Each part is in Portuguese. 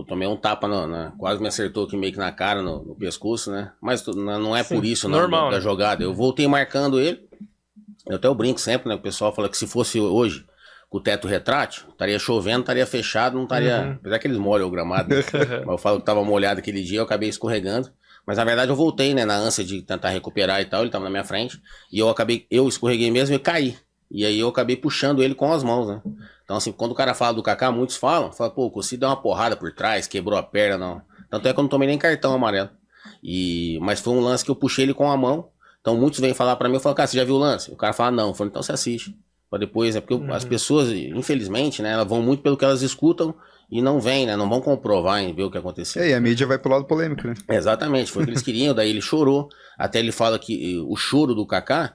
tomei um tapa, quase me acertou aqui meio que na cara, no pescoço, né? Mas não é por isso, normal, da jogada. Eu voltei marcando ele, eu até brinco sempre, né? O pessoal fala que se fosse hoje com o teto retrátil, estaria chovendo, estaria fechado, não estaria... Apesar que eles molham o gramado, né? Mas eu falo que tava molhado aquele dia, eu acabei escorregando. Mas na verdade eu voltei, né? Na ânsia de tentar recuperar e tal, ele tava na minha frente. E eu escorreguei mesmo e caí. E aí eu acabei puxando ele com as mãos, né? Então assim, quando o cara fala do Kaká, muitos falam, pô, o Cossi deu uma porrada por trás, quebrou a perna, não. Tanto é que eu não tomei nem cartão amarelo. Mas foi um lance que eu puxei ele com a mão. Então muitos vêm falar pra mim, eu falo, cara, você já viu o lance? O cara fala, não. Eu falo, então você assiste. Pra depois, porque as pessoas, infelizmente, né, elas vão muito pelo que elas escutam e não vêm, né, não vão comprovar em ver o que aconteceu. E a mídia vai pro lado polêmico, né? Exatamente, foi o que eles queriam, daí ele chorou, até ele fala que o choro do Kaká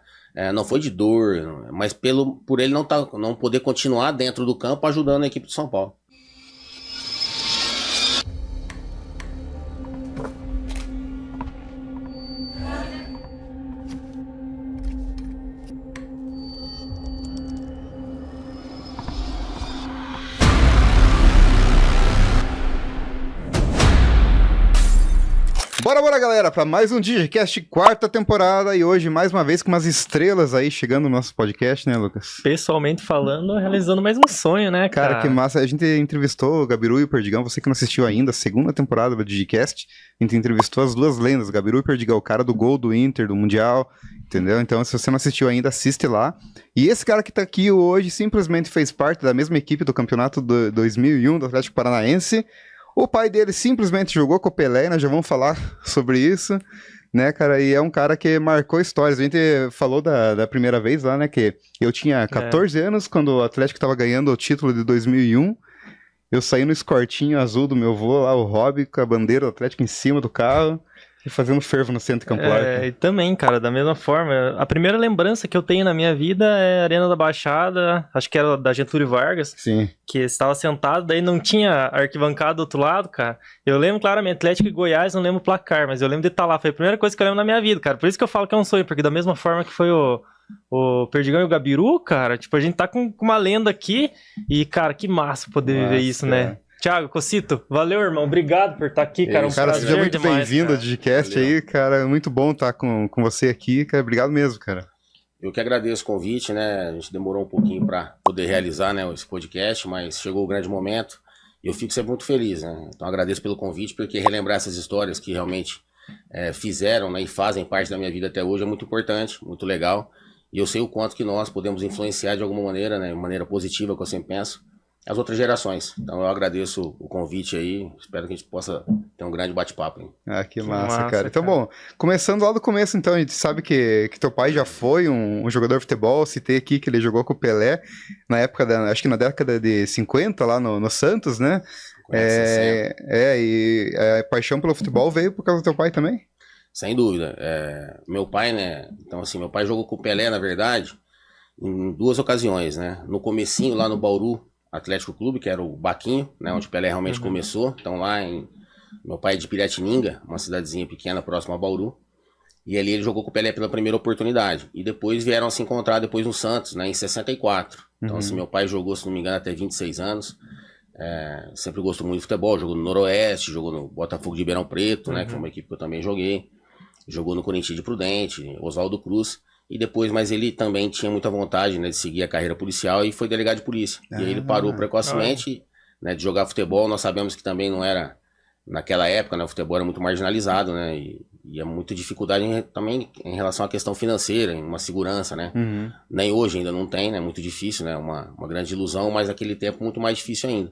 não foi de dor, mas por ele não poder continuar dentro do campo ajudando a equipe de São Paulo. Bora, galera, para mais um DigiCast, quarta temporada, e hoje mais uma vez com umas estrelas aí chegando no nosso podcast, né, Lucas? Pessoalmente falando, realizando mais um sonho, né, cara? Cara, que massa. A gente entrevistou o Gabiru e o Perdigão, você que não assistiu ainda, a segunda temporada do DigiCast, a gente entrevistou as duas lendas, Gabiru e Perdigão, o cara do gol do Inter, do Mundial, entendeu? Então, se você não assistiu ainda, assiste lá. E esse cara que tá aqui hoje simplesmente fez parte da mesma equipe do campeonato do 2001 do Atlético Paranaense. O pai dele simplesmente jogou com o Pelé, nós já vamos falar sobre isso, né, cara? E é um cara que marcou histórias. A gente falou da primeira vez lá, né, que eu tinha 14 anos quando o Atlético tava ganhando o título de 2001. Eu saí no escortinho azul do meu vô lá, o Hobby, com a bandeira do Atlético em cima do carro e fazendo fervo no centro de Campo Largo. E também, cara, da mesma forma. A primeira lembrança que eu tenho na minha vida é a Arena da Baixada, acho que era da Getúlio Vargas. Sim. Que estava sentado, daí não tinha arquibancada do outro lado, cara. Eu lembro claramente, Atlético e Goiás, não lembro o placar, mas eu lembro de estar lá. Foi a primeira coisa que eu lembro na minha vida, cara. Por isso que eu falo que é um sonho, porque da mesma forma que foi o Perdigão e o Gabiru, cara, tipo, a gente tá com uma lenda aqui e, cara, que massa poder viver isso, né? Thiago, Cocito, valeu, irmão. Obrigado por estar aqui, cara. Cara, seja muito bem-vindo ao DigiCast aí, cara. É muito bom estar com você aqui, cara. Obrigado mesmo, cara. Eu que agradeço o convite, né? A gente demorou um pouquinho para poder realizar, né, esse podcast, mas chegou o grande momento e eu fico sempre muito feliz, né? Então agradeço pelo convite, porque relembrar essas histórias que realmente fizeram, né, e fazem parte da minha vida até hoje é muito importante, muito legal. E eu sei o quanto que nós podemos influenciar de alguma maneira, né, de maneira positiva, que eu sempre penso, as outras gerações. Então eu agradeço o convite aí, espero que a gente possa ter um grande bate-papo aí. Ah, que massa, cara. Então, bom, começando lá do começo, então, a gente sabe que teu pai já foi um jogador de futebol, citei aqui que ele jogou com o Pelé, na época, acho que na década de 50, lá no Santos, né? E a paixão pelo futebol veio por causa do teu pai também? Sem dúvida. Meu pai, né, então assim, meu pai jogou com o Pelé, na verdade, em duas ocasiões, né? No comecinho, lá no Bauru Atlético Clube, que era o Baquinho, né, onde o Pelé realmente começou. Então meu pai é de Piratininga, uma cidadezinha pequena próxima a Bauru, e ali ele jogou com o Pelé pela primeira oportunidade, e depois vieram a se encontrar depois no Santos, né, em 64. Então assim, meu pai jogou, se não me engano, até 26 anos, sempre gostou muito de futebol, jogou no Noroeste, jogou no Botafogo de Ribeirão Preto, né, que foi uma equipe que eu também joguei, jogou no Corinthians de Prudente, Oswaldo Cruz. E depois, mas ele também tinha muita vontade, né, de seguir a carreira policial e foi delegado de polícia. E aí ele parou precocemente, né, de jogar futebol. Nós sabemos que também não era, naquela época, né, o futebol era muito marginalizado, né, e é muita dificuldade também em relação à questão financeira, em uma segurança, né. Nem hoje ainda não tem, né, muito difícil, né, uma grande ilusão, mas naquele tempo muito mais difícil ainda.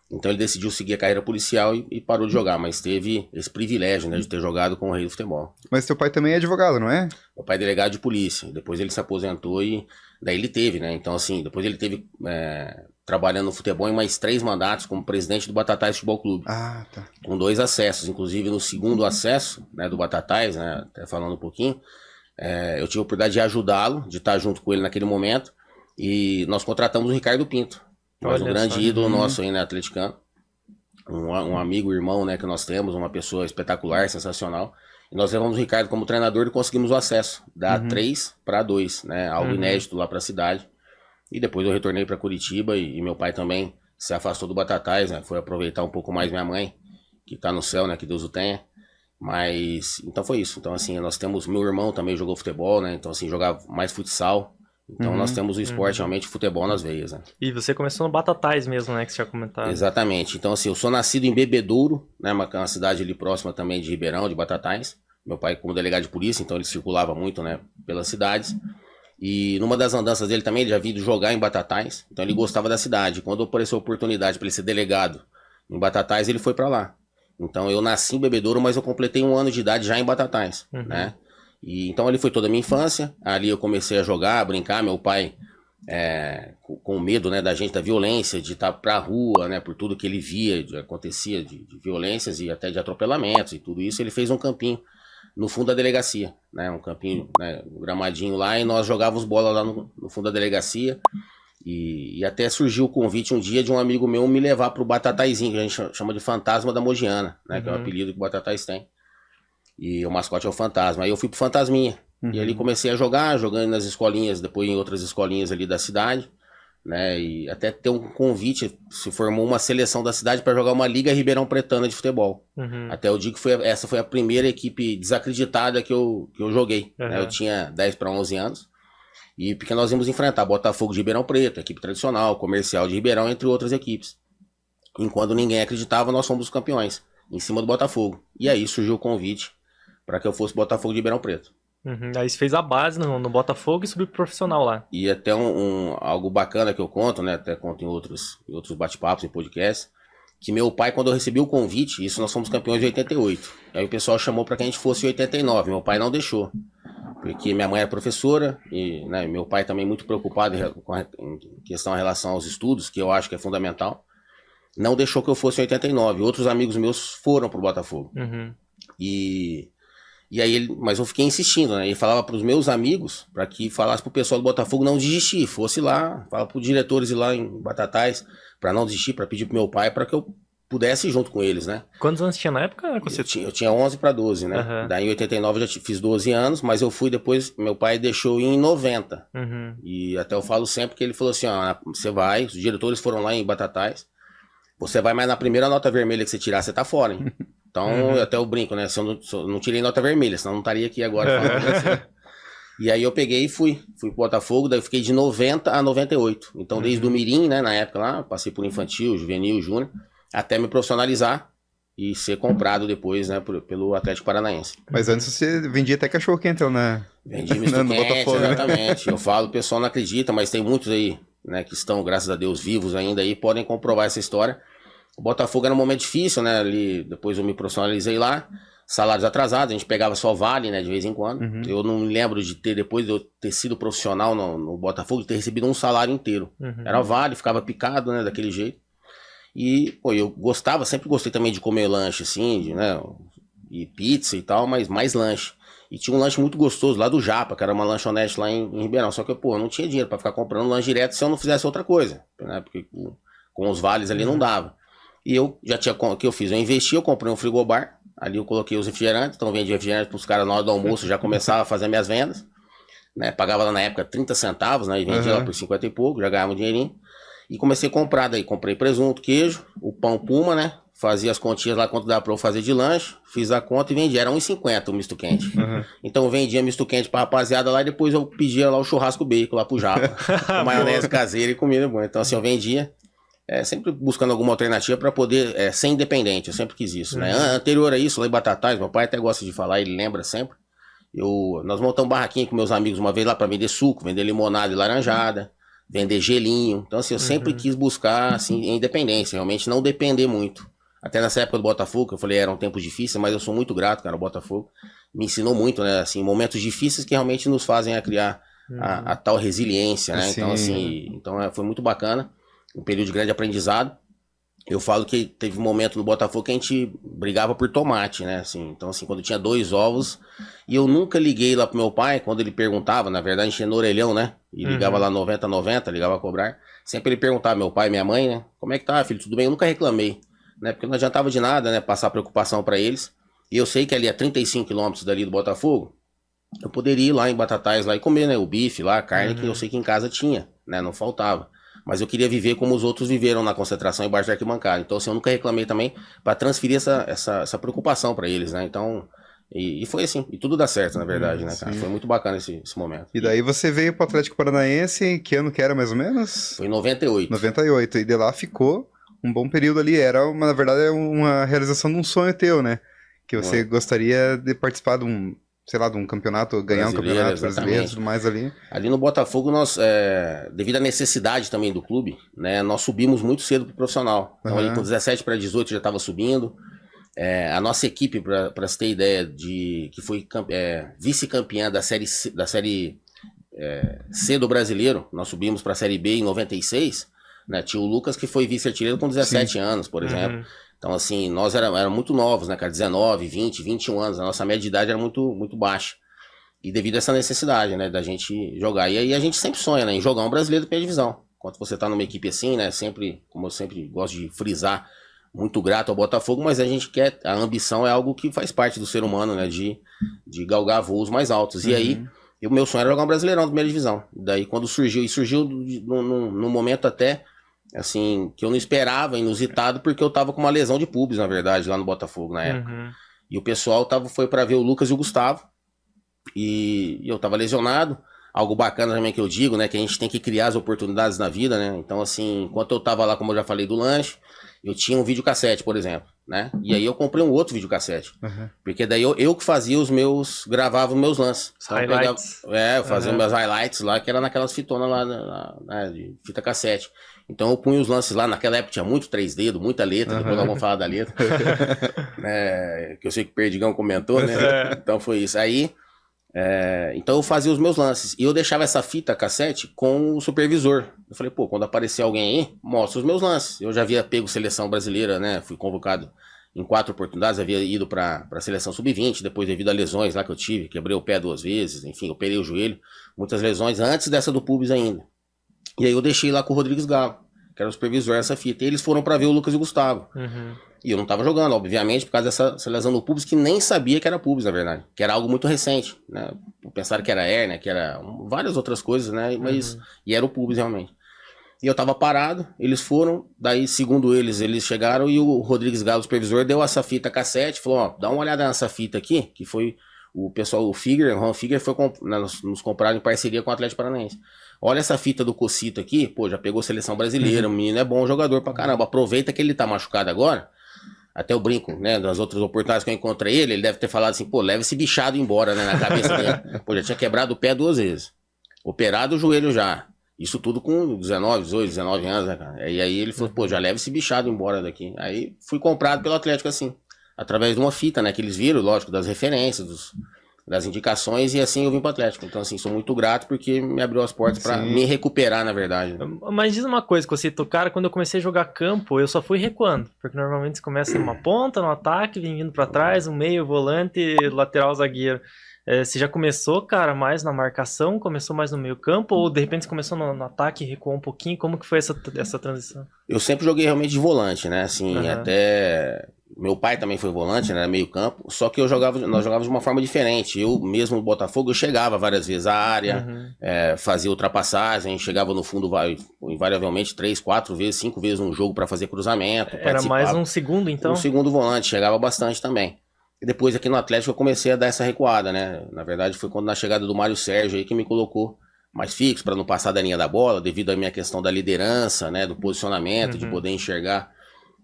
Então ele decidiu seguir a carreira policial e parou de jogar, mas teve esse privilégio, né, de ter jogado com o rei do futebol. Mas teu pai também é advogado, não é? Meu pai é delegado de polícia, depois ele se aposentou e daí ele teve, né, então assim, depois ele teve trabalhando no futebol em mais 3 mandatos como presidente do Batatais Futebol Clube. Ah, tá. Com 2 acessos, inclusive no segundo acesso, né, do Batatais, né, até falando um pouquinho, eu tive a oportunidade de ajudá-lo, de estar junto com ele naquele momento, e nós contratamos o Ricardo Pinto. Mas um grande ídolo nosso aí, né, atleticano, um amigo, irmão, né, que nós temos, uma pessoa espetacular, sensacional, e nós levamos o Ricardo como treinador e conseguimos o acesso, da 3 para 2, né, algo inédito lá para a cidade, e depois eu retornei para Curitiba e meu pai também se afastou do Batatais, né? Foi aproveitar um pouco mais minha mãe, que tá no céu, né? Que Deus o tenha. Mas, então foi isso. Então, assim, nós temos, meu irmão também jogou futebol, né? Então, assim, jogava mais futsal. Então, nós temos o esporte, realmente, futebol nas veias, né? E você começou no Batatais mesmo, né? Que você tinha comentado. Exatamente. Então, assim, eu sou nascido em Bebedouro, né? Uma cidade ali próxima também de Ribeirão, de Batatais. Meu pai, como delegado de polícia, então ele circulava muito, né? Pelas cidades. E numa das andanças dele também, ele já vindo jogar em Batatais. Então, ele gostava da cidade. Quando apareceu a oportunidade para ele ser delegado em Batatais, ele foi para lá. Então, eu nasci em Bebedouro, mas eu completei 1 ano de idade já em Batatais, né? E, então, ali foi toda a minha infância. Ali eu comecei a jogar, a brincar. Meu pai, com medo, né, da gente, da violência, de estar pra rua, né, por tudo que ele via, acontecia de violências e até de atropelamentos e tudo isso, ele fez um campinho no fundo da delegacia, né? Um campinho, né, um gramadinho lá, e nós jogávamos bola lá no fundo da delegacia. E até surgiu o convite um dia de um amigo meu me levar pro Batataizinho, que a gente chama de Fantasma da Mogiana, né? Que é o apelido que o Batatais tem. E o mascote é o Fantasma. Aí eu fui pro Fantasminha. E ali comecei a jogar, jogando nas escolinhas, depois em outras escolinhas ali da cidade, né? E até ter um convite, se formou uma seleção da cidade para jogar uma Liga Ribeirão Pretana de futebol. Até eu digo que essa foi a primeira equipe desacreditada que eu joguei. Né? Eu tinha 10 para 11 anos. E porque nós íamos enfrentar Botafogo de Ribeirão Preto, equipe tradicional, Comercial de Ribeirão, entre outras equipes. Enquanto ninguém acreditava, nós fomos os campeões, em cima do Botafogo. E aí surgiu o convite para que eu fosse Botafogo de Ribeirão Preto. Aí você fez a base no Botafogo e subiu pro profissional lá. E até algo bacana que eu conto, né? Até conto em outros bate-papos, em podcasts, que meu pai, quando eu recebi o convite, isso nós fomos campeões de 88. Aí o pessoal chamou para que a gente fosse em 89. Meu pai não deixou. Porque minha mãe é professora e, né, meu pai também muito preocupado em questão em relação aos estudos, que eu acho que é fundamental. Não deixou que eu fosse em 89. Outros amigos meus foram pro Botafogo. E aí mas eu fiquei insistindo, né? Ele falava pros meus amigos para que falasse pro pessoal do Botafogo não desistir, fosse lá, fala pros diretores ir lá em Batatais para não desistir, para pedir pro meu pai para que eu pudesse ir junto com eles, né? Quantos anos tinha na época? Eu tinha 11 para 12, né? Daí em 89 eu já fiz 12 anos, mas eu fui depois, meu pai deixou ir em 90. E até eu falo sempre que ele falou assim, ó, você vai, os diretores foram lá em Batatais, você vai, mas na primeira nota vermelha que você tirar, você tá fora, hein? Então, até eu brinco, né? Se eu não tirei nota vermelha, senão eu não estaria aqui agora falando assim. E aí eu peguei e fui pro Botafogo, daí eu fiquei de 90 a 98. Então, desde o Mirim, né, na época lá, passei por infantil, juvenil, júnior, até me profissionalizar e ser comprado depois, né, pelo Atlético Paranaense. Mas antes você vendia até cachorro-quente, né? Vendi misto quente, exatamente. Eu falo, o pessoal não acredita, mas tem muitos aí, né, que estão, graças a Deus, vivos ainda aí, podem comprovar essa história. O Botafogo era um momento difícil, né, ali, depois eu me profissionalizei lá, salários atrasados, a gente pegava só vale, né, de vez em quando. Eu não me lembro de ter, depois de eu ter sido profissional no Botafogo, de ter recebido um salário inteiro. Era vale, ficava picado, né, daquele jeito. E, pô, eu gostava, sempre gostei também de comer lanche, assim, né, e pizza e tal, mas mais lanche. E tinha um lanche muito gostoso lá do Japa, que era uma lanchonete lá em Ribeirão. Só que, pô, eu não tinha dinheiro pra ficar comprando lanche direto se eu não fizesse outra coisa, né, porque com os vales ali não dava. E eu já tinha, o que eu fiz? Eu investi, eu comprei um frigobar, ali eu coloquei os refrigerantes, então vendia refrigerante pros caras na hora do almoço, já começava a fazer minhas vendas, né, pagava lá na época 30 centavos, né, e vendia lá por 50 e pouco, já ganhava um dinheirinho. E comecei a comprar, daí comprei presunto, queijo, o pão Puma, né? Fazia as continhas lá quanto dava pra eu fazer de lanche, fiz a conta e vendia, era R$1,50 o misto quente. Então eu vendia misto quente pra rapaziada lá e depois eu pedia lá o churrasco bacon lá pro Japa, com maionese caseira e comida boa. Então assim, eu vendia, sempre buscando alguma alternativa pra poder ser independente, eu sempre quis isso, né? Anterior a isso, lá em Batatais, meu pai até gosta de falar, ele lembra sempre, nós montamos um barraquinho com meus amigos uma vez lá pra vender suco, vender limonada e laranjada, vender gelinho. Então, assim, eu sempre quis buscar, assim, independência, realmente não depender muito. Até nessa época do Botafogo, eu falei, era um tempo difícil, mas eu sou muito grato, cara, o Botafogo me ensinou muito, né, assim, momentos difíceis que realmente nos fazem a criar a tal resiliência, né, então, assim, foi muito bacana, um período de grande aprendizado. Eu falo que teve um momento no Botafogo que a gente brigava por tomate, né, assim, então, assim, quando tinha 2 ovos, e eu nunca liguei lá pro meu pai, quando ele perguntava, na verdade a gente ia no orelhão, né, e ligava lá 90, ligava a cobrar, sempre ele perguntava, meu pai e minha mãe, né, como é que tá, filho, tudo bem? Eu nunca reclamei, né, porque não adiantava de nada, né, passar preocupação pra eles, e eu sei que ali a 35 quilômetros dali do Botafogo, eu poderia ir lá em Batatais lá e comer, né, o bife lá, a carne que eu sei que em casa tinha, né, não faltava. mas eu queria viver como os outros viveram na concentração embaixo da arquibancada. Então, assim, eu nunca reclamei também para transferir essa preocupação para eles, né? Então, e foi assim, e tudo dá certo, na verdade, né, cara? Foi muito bacana esse momento. E daí você veio pro Atlético Paranaense, que ano que era mais ou menos? Foi em 98. 98, e de lá ficou um bom período ali, na verdade, é uma realização de um sonho teu, né? Que você gostaria de participar de um, sei lá, de um campeonato, ganhar um campeonato brasileiro e tudo mais ali. Ali no Botafogo, nós, devido à necessidade também do clube, né, nós subimos muito cedo pro profissional. Então, ali com 17 para 18 já estava subindo. A nossa equipe, para você ter ideia, que foi vice-campeã da série C do Brasileiro, nós subimos para a Série B em 96, né? Tinha o Lucas que foi vice-artilheiro com 17 anos, por exemplo. Então, assim, nós éramos muito novos, né, cara? 19, 20, 21 anos. A nossa média de idade era muito, muito baixa. E devido a essa necessidade, né, da gente jogar. E aí a gente sempre sonha, né, em jogar um brasileiro de primeira divisão. Enquanto você tá numa equipe assim, né, sempre, como eu sempre gosto de frisar, muito grato ao Botafogo, mas a gente quer, a ambição é algo que faz parte do ser humano, né, de galgar voos mais altos. E aí, o meu sonho era jogar um Brasileirão de primeira divisão. Daí, quando surgiu num momento até, assim, que eu não esperava, inusitado, porque eu tava com uma lesão de pubis, na verdade, lá no Botafogo, na época. E o pessoal foi pra ver o Lucas e o Gustavo, e eu tava lesionado. Algo bacana também que eu digo, né, que a gente tem que criar as oportunidades na vida, né. Então, assim, enquanto eu tava lá, como eu já falei, do lanche, eu tinha um videocassete, por exemplo, né? E aí eu comprei um outro videocassete. Porque daí eu que fazia gravava os meus lances. Então, Highlights. eu fazia meus highlights lá, que era naquelas fitonas lá, de fita cassete. Então eu punha os lances lá, naquela época tinha muito 3D, muita letra, depois nós vamos falar da letra. Que eu sei que o Perdigão comentou, né? Então foi isso. Aí, então eu fazia os meus lances. E eu deixava essa fita cassete com o supervisor. Eu falei, pô, quando aparecer alguém aí, mostra os meus lances. Eu já havia pego seleção brasileira, né? Fui convocado em 4 oportunidades, havia ido pra seleção sub-20, depois devido a lesões lá que eu tive, quebrei o pé 2 vezes, enfim, operei o joelho, muitas lesões antes dessa do pubis ainda. E aí eu deixei lá com o Rodrigues Galo, que era o supervisor dessa fita. E eles foram pra ver o Lucas e o Gustavo. E eu não tava jogando, obviamente, por causa dessa lesão no pubis, que nem sabia que era pubis, na verdade. Que era algo muito recente, né? Pensaram que era hérnia, que era várias outras coisas, né? Mas, e era o pubis, realmente. E eu tava parado, eles foram, daí, segundo eles chegaram e o Rodrigues Galo, o supervisor, deu essa fita cassete, falou, ó, dá uma olhada nessa fita aqui, que foi o pessoal, o Ron Figuer, nos compraram em parceria com o Atlético Paranaense. Olha essa fita do Cocito aqui, pô, já pegou seleção brasileira, o menino é bom jogador pra caramba, aproveita que ele tá machucado agora, até eu brinco, né, das outras oportunidades que eu encontrei ele deve ter falado assim, pô, leva esse bichado embora, né, na cabeça dele. Pô, já tinha quebrado o pé 2 vezes, operado o joelho já. Isso tudo com 19, 18, 19 anos, né, cara? E aí ele falou, pô, já leva esse bichado embora daqui. Aí fui comprado pelo Atlético assim, através de uma fita, né, que eles viram, lógico, das referências, das indicações, e assim eu vim pro Atlético. Então, assim, sou muito grato porque me abriu as portas pra me recuperar, na verdade. Mas diz uma coisa, que você cara, quando eu comecei a jogar campo, eu só fui recuando. Porque normalmente você começa numa ponta, no ataque, vem vindo pra trás, um meio, volante, lateral, zagueiro. Você já começou, cara, mais na marcação, começou mais no meio campo, ou de repente você começou no ataque e recuou um pouquinho? Como que foi essa transição? Eu sempre joguei realmente de volante, né, assim, até... Meu pai também foi volante, né, meio campo, só que nós jogávamos de uma forma diferente. Eu mesmo no Botafogo, eu chegava várias vezes à área, fazia ultrapassagem, chegava no fundo invariavelmente 3, 4 vezes, 5 vezes num jogo para fazer cruzamento. Era mais um segundo, então? Um segundo volante, chegava bastante também. E depois aqui no Atlético eu comecei a dar essa recuada, né? Na verdade foi quando na chegada do Mário Sérgio aí que me colocou mais fixo para não passar da linha da bola, devido à minha questão da liderança, né? Do posicionamento, de poder enxergar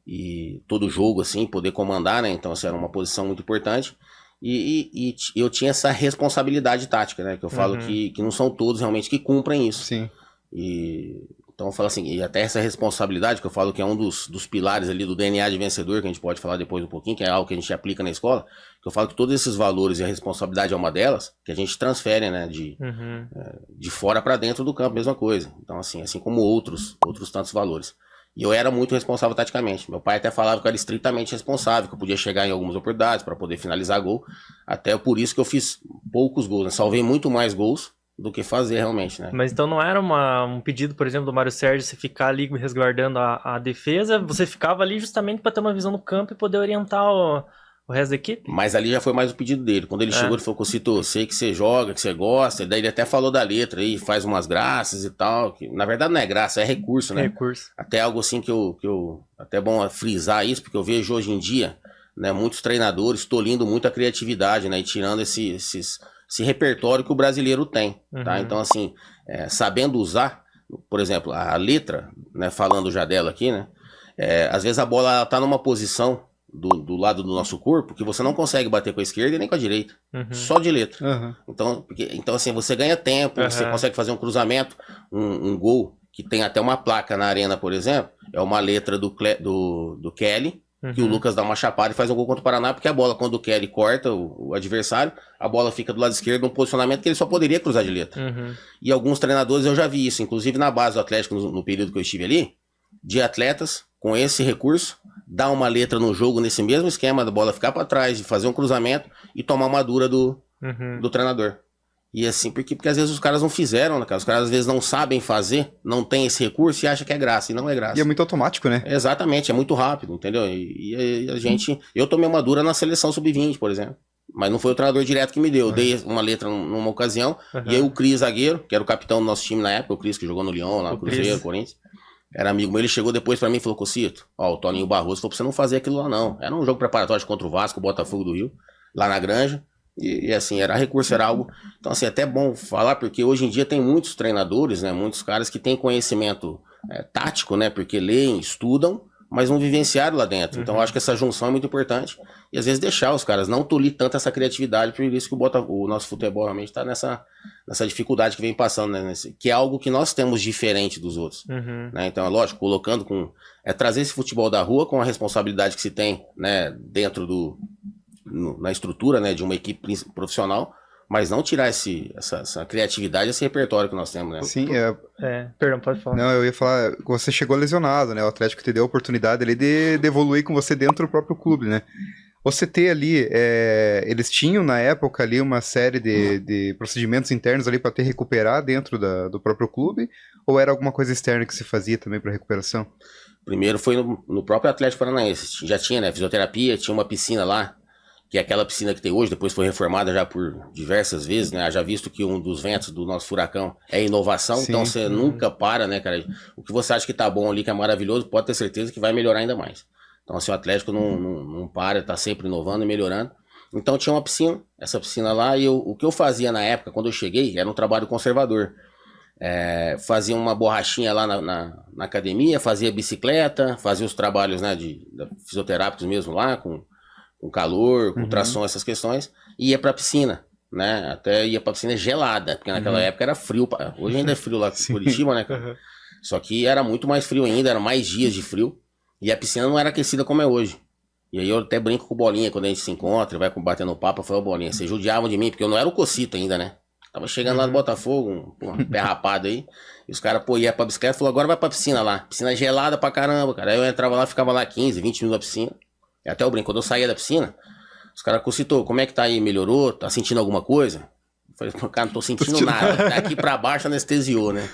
e todo jogo assim, poder comandar, né? Então essa era uma posição muito importante. E eu tinha essa responsabilidade tática, né? Que eu falo que não são todos realmente que cumprem isso. Sim. Então eu falo assim, e até essa responsabilidade, que eu falo que é um dos pilares ali do DNA de vencedor, que a gente pode falar depois um pouquinho, que é algo que a gente aplica na escola, que eu falo que todos esses valores e a responsabilidade é uma delas, que a gente transfere, né, de fora para dentro do campo, mesma coisa. Então assim como outros tantos valores. E eu era muito responsável taticamente. Meu pai até falava que eu era estritamente responsável, que eu podia chegar em algumas oportunidades para poder finalizar gol. Até por isso que eu fiz poucos gols, né? Salvei muito mais gols do que fazer realmente, né? Mas então não era um pedido, por exemplo, do Mário Sérgio, você ficar ali resguardando a defesa, você ficava ali justamente para ter uma visão no campo e poder orientar o resto da equipe? Mas ali já foi mais o pedido dele. Quando ele chegou, ele falou, Cocito, eu sei que você joga, que você gosta. E daí ele até falou da letra aí, faz umas graças e tal. Que, na verdade não é graça, é recurso, né? Recurso. Até algo assim que eu até é bom frisar isso, porque eu vejo hoje em dia, né, muitos treinadores tolhindo muito a criatividade, né? E tirando esse repertório que o brasileiro tem, tá? Então, assim, sabendo usar, por exemplo, a letra, né, falando já dela aqui, né? Às vezes a bola ela tá numa posição do lado do nosso corpo que você não consegue bater com a esquerda e nem com a direita. Só de letra. Então, assim, você ganha tempo, você consegue fazer um cruzamento, um gol, que tem até uma placa na arena, por exemplo, é uma letra do Kelly, que o Lucas dá uma chapada e faz um gol contra o Paraná, porque a bola, quando o Kelly corta o adversário, a bola fica do lado esquerdo, num posicionamento que ele só poderia cruzar de letra. E alguns treinadores eu já vi isso, inclusive na base do Atlético, no período que eu estive ali, de atletas com esse recurso, dar uma letra no jogo nesse mesmo esquema da bola ficar para trás, de fazer um cruzamento e tomar uma dura do treinador. E assim, porque às vezes os caras não fizeram, né, cara? Os caras às vezes não sabem fazer, não tem esse recurso e acham que é graça, e não é graça. E é muito automático, né? Exatamente, é muito rápido, entendeu? E a gente... Eu tomei uma dura na seleção sub-20, por exemplo. Mas não foi o treinador direto que me deu. Eu dei uma letra numa ocasião, e aí o Cris, zagueiro, que era o capitão do nosso time na época, o Cris, que jogou no Lyon, lá no Cruzeiro, Corinthians, era amigo meu, ele chegou depois pra mim e falou, Cocito, ó, o Toninho Barroso falou pra você não fazer aquilo lá não. Era um jogo preparatório contra o Vasco, o Botafogo do Rio, lá na Granja. E assim, era recurso, era algo... Então assim, é até bom falar, porque hoje em dia tem muitos treinadores, né, muitos caras que têm conhecimento tático, né, porque leem, estudam, mas não vivenciaram lá dentro. Então eu acho que essa junção é muito importante. E às vezes deixar os caras, não tolir tanto essa criatividade, por isso que o nosso futebol realmente está nessa dificuldade que vem passando, né, que é algo que nós temos diferente dos outros. Né? Então é lógico, colocando trazer esse futebol da rua com a responsabilidade que se tem, né, dentro na estrutura, né, de uma equipe profissional, mas não tirar essa criatividade, esse repertório que nós temos, né? Sim, perdão, pode falar. Não, eu ia falar que você chegou lesionado, né? O Atlético te deu a oportunidade ali de evoluir com você dentro do próprio clube, né? Você ter ali, eles tinham na época ali uma série de procedimentos internos ali para te recuperar dentro do próprio clube, ou era alguma coisa externa que se fazia também para recuperação? Primeiro foi no próprio Atlético Paranaense, já tinha, né, fisioterapia, tinha uma piscina lá, que é aquela piscina que tem hoje, depois foi reformada já por diversas vezes, né? Já visto que um dos ventos do nosso furacão é inovação, sim, então você nunca para, né, cara? O que você acha que tá bom ali, que é maravilhoso, pode ter certeza que vai melhorar ainda mais. Então, assim, o Atlético não para, tá sempre inovando e melhorando. Então tinha uma piscina, essa piscina lá, e o que eu fazia na época, quando eu cheguei, era um trabalho conservador. Fazia uma borrachinha lá na academia, fazia bicicleta, fazia os trabalhos, né, fisioterápicos mesmo lá, com calor, com tração, essas questões, e ia pra piscina, né? Até ia pra piscina gelada, porque naquela época era frio. Hoje ainda é frio lá em Curitiba, né, cara? Só que era muito mais frio ainda, eram mais dias de frio, e a piscina não era aquecida como é hoje. E aí eu até brinco com o Bolinha quando a gente se encontra, vai batendo papo, eu falo, Bolinha, vocês judiavam de mim, porque eu não era o Cocito ainda, né? Tava chegando lá do Botafogo, um pé rapado aí, e os caras, ia pra bicicleta, falou, agora vai pra piscina lá. Piscina gelada pra caramba, cara. Aí eu entrava lá, ficava lá 15, 20 minutos na piscina. E até o brinco, quando eu saía da piscina, os caras, Cocito, como é que tá aí? Melhorou? Tá sentindo alguma coisa? Eu falei, cara, não tô sentindo nada. Daqui pra baixo anestesiou, né?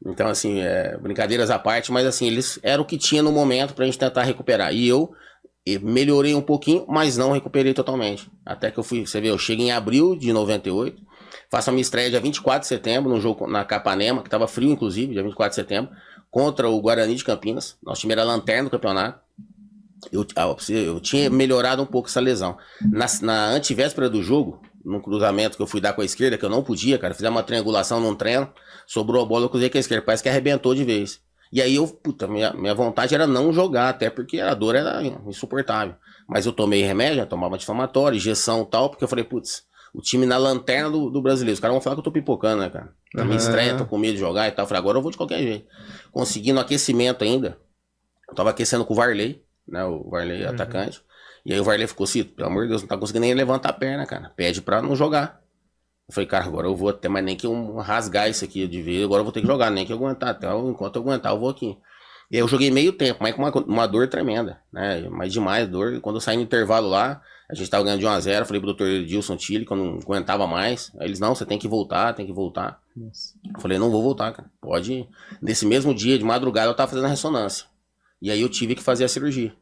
Então, assim, brincadeiras à parte, mas assim, eles eram o que tinha no momento pra gente tentar recuperar. E eu melhorei um pouquinho, mas não recuperei totalmente. Até que você vê, eu chego em abril de 98, faço a minha estreia dia 24 de setembro, num jogo na Capanema, que tava frio, inclusive, dia 24 de setembro, contra o Guarani de Campinas. Nosso time era lanterna do campeonato. Eu tinha melhorado um pouco essa lesão. Na antivéspera do jogo, num cruzamento que eu fui dar com a esquerda, que eu não podia, cara, fiz uma triangulação num treino, sobrou a bola, eu cruzei com a esquerda, parece que arrebentou de vez. E aí minha vontade era não jogar, até porque a dor era insuportável. Mas eu tomei remédio, eu tomava anti-inflamatório, injeção e tal, porque eu falei, o time na lanterna do brasileiro, os caras vão falar que eu tô pipocando, né, cara? Na minha estreia, tô com medo de jogar e tal. Eu falei, agora eu vou de qualquer jeito. Consegui no aquecimento ainda, eu tava aquecendo com o Varley, né, o Varley atacante, e aí o Varley ficou, Cito, pelo amor de Deus, não tá conseguindo nem levantar a perna, cara, pede pra não jogar. Eu falei, cara, agora eu vou até, mas nem que eu rasgar isso aqui de ver, agora eu vou ter que jogar, nem que eu aguentar, até enquanto eu aguentar eu vou aqui. E aí eu joguei meio tempo, mas com uma dor tremenda, né, mas demais dor, e quando eu saí no intervalo lá, a gente tava ganhando de 1-0, falei pro Dr. Edilson Tille, que eu não aguentava mais, aí eles, não, você tem que voltar. Nossa. Eu falei, não vou voltar, cara, pode ir. Nesse mesmo dia, de madrugada, eu tava fazendo a ressonância. E aí eu tive que fazer a cirurgia.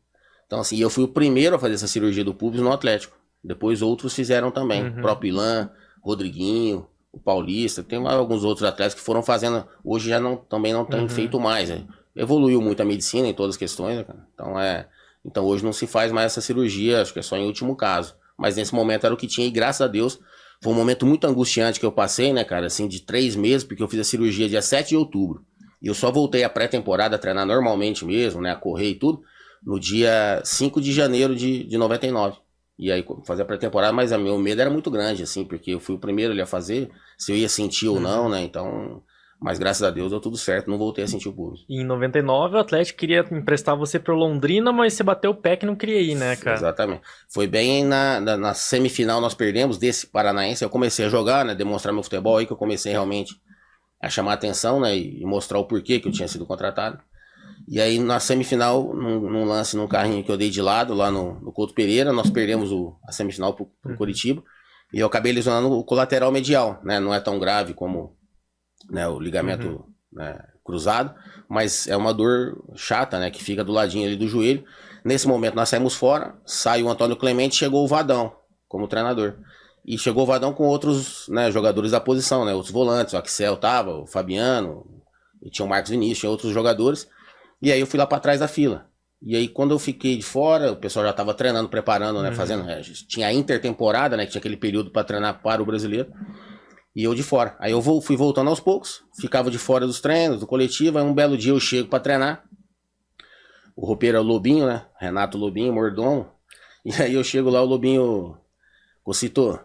Então, assim, eu fui o primeiro a fazer essa cirurgia do pubis no Atlético. Depois outros fizeram também. O próprio Ilan, Rodriguinho, o Paulista. Tem alguns outros atletas que foram fazendo. Hoje já também não tem feito mais. Né? Evoluiu muito a medicina em todas as questões, né, cara? Então hoje não se faz mais essa cirurgia, acho que é só em último caso. Mas nesse momento era o que tinha e graças a Deus foi um momento muito angustiante que eu passei, né, cara? Assim, de 3 meses, porque eu fiz a cirurgia dia 7 de outubro. E eu só voltei à pré-temporada a treinar normalmente mesmo, né? A correr e tudo, no dia 5 de janeiro de 99. E aí fazer a pré-temporada, mas o meu medo era muito grande, assim, porque eu fui o primeiro ali a fazer, se eu ia sentir ou não, né? Então, mas graças a Deus deu tudo certo, não voltei a sentir o pulso. E em 99 o Atlético queria emprestar você pro Londrina, mas você bateu o pé que não queria ir, né, cara? Exatamente. Foi bem na semifinal, nós perdemos desse Paranaense, eu comecei a jogar, né? Demonstrar meu futebol aí, que eu comecei realmente a chamar a atenção, né? E mostrar o porquê que eu tinha sido contratado. E aí na semifinal, num lance, num carrinho que eu dei de lado, lá no Couto Pereira, nós perdemos a semifinal pro Curitiba, e eu acabei lesionando o colateral medial, né? Não é tão grave como, né, o ligamento, né, cruzado, mas é uma dor chata, né? Que fica do ladinho ali do joelho. Nesse momento nós saímos fora, saiu o Antônio Clemente, chegou o Vadão como treinador. E chegou o Vadão com outros, né, jogadores da posição, né? Outros volantes, o Axel tava, o Fabiano, e tinha o Marcos Vinícius, tinha outros jogadores. E aí eu fui lá pra trás da fila. E aí quando eu fiquei de fora, o pessoal já tava treinando, preparando, né, fazendo... tinha a intertemporada, né, que tinha aquele período pra treinar para o brasileiro. E eu de fora. Aí eu fui voltando aos poucos, ficava de fora dos treinos, do coletivo, aí um belo dia eu chego pra treinar. O roupeiro é o Lobinho, né, Renato Lobinho, mordomo. E aí eu chego lá, o Lobinho... Cocito,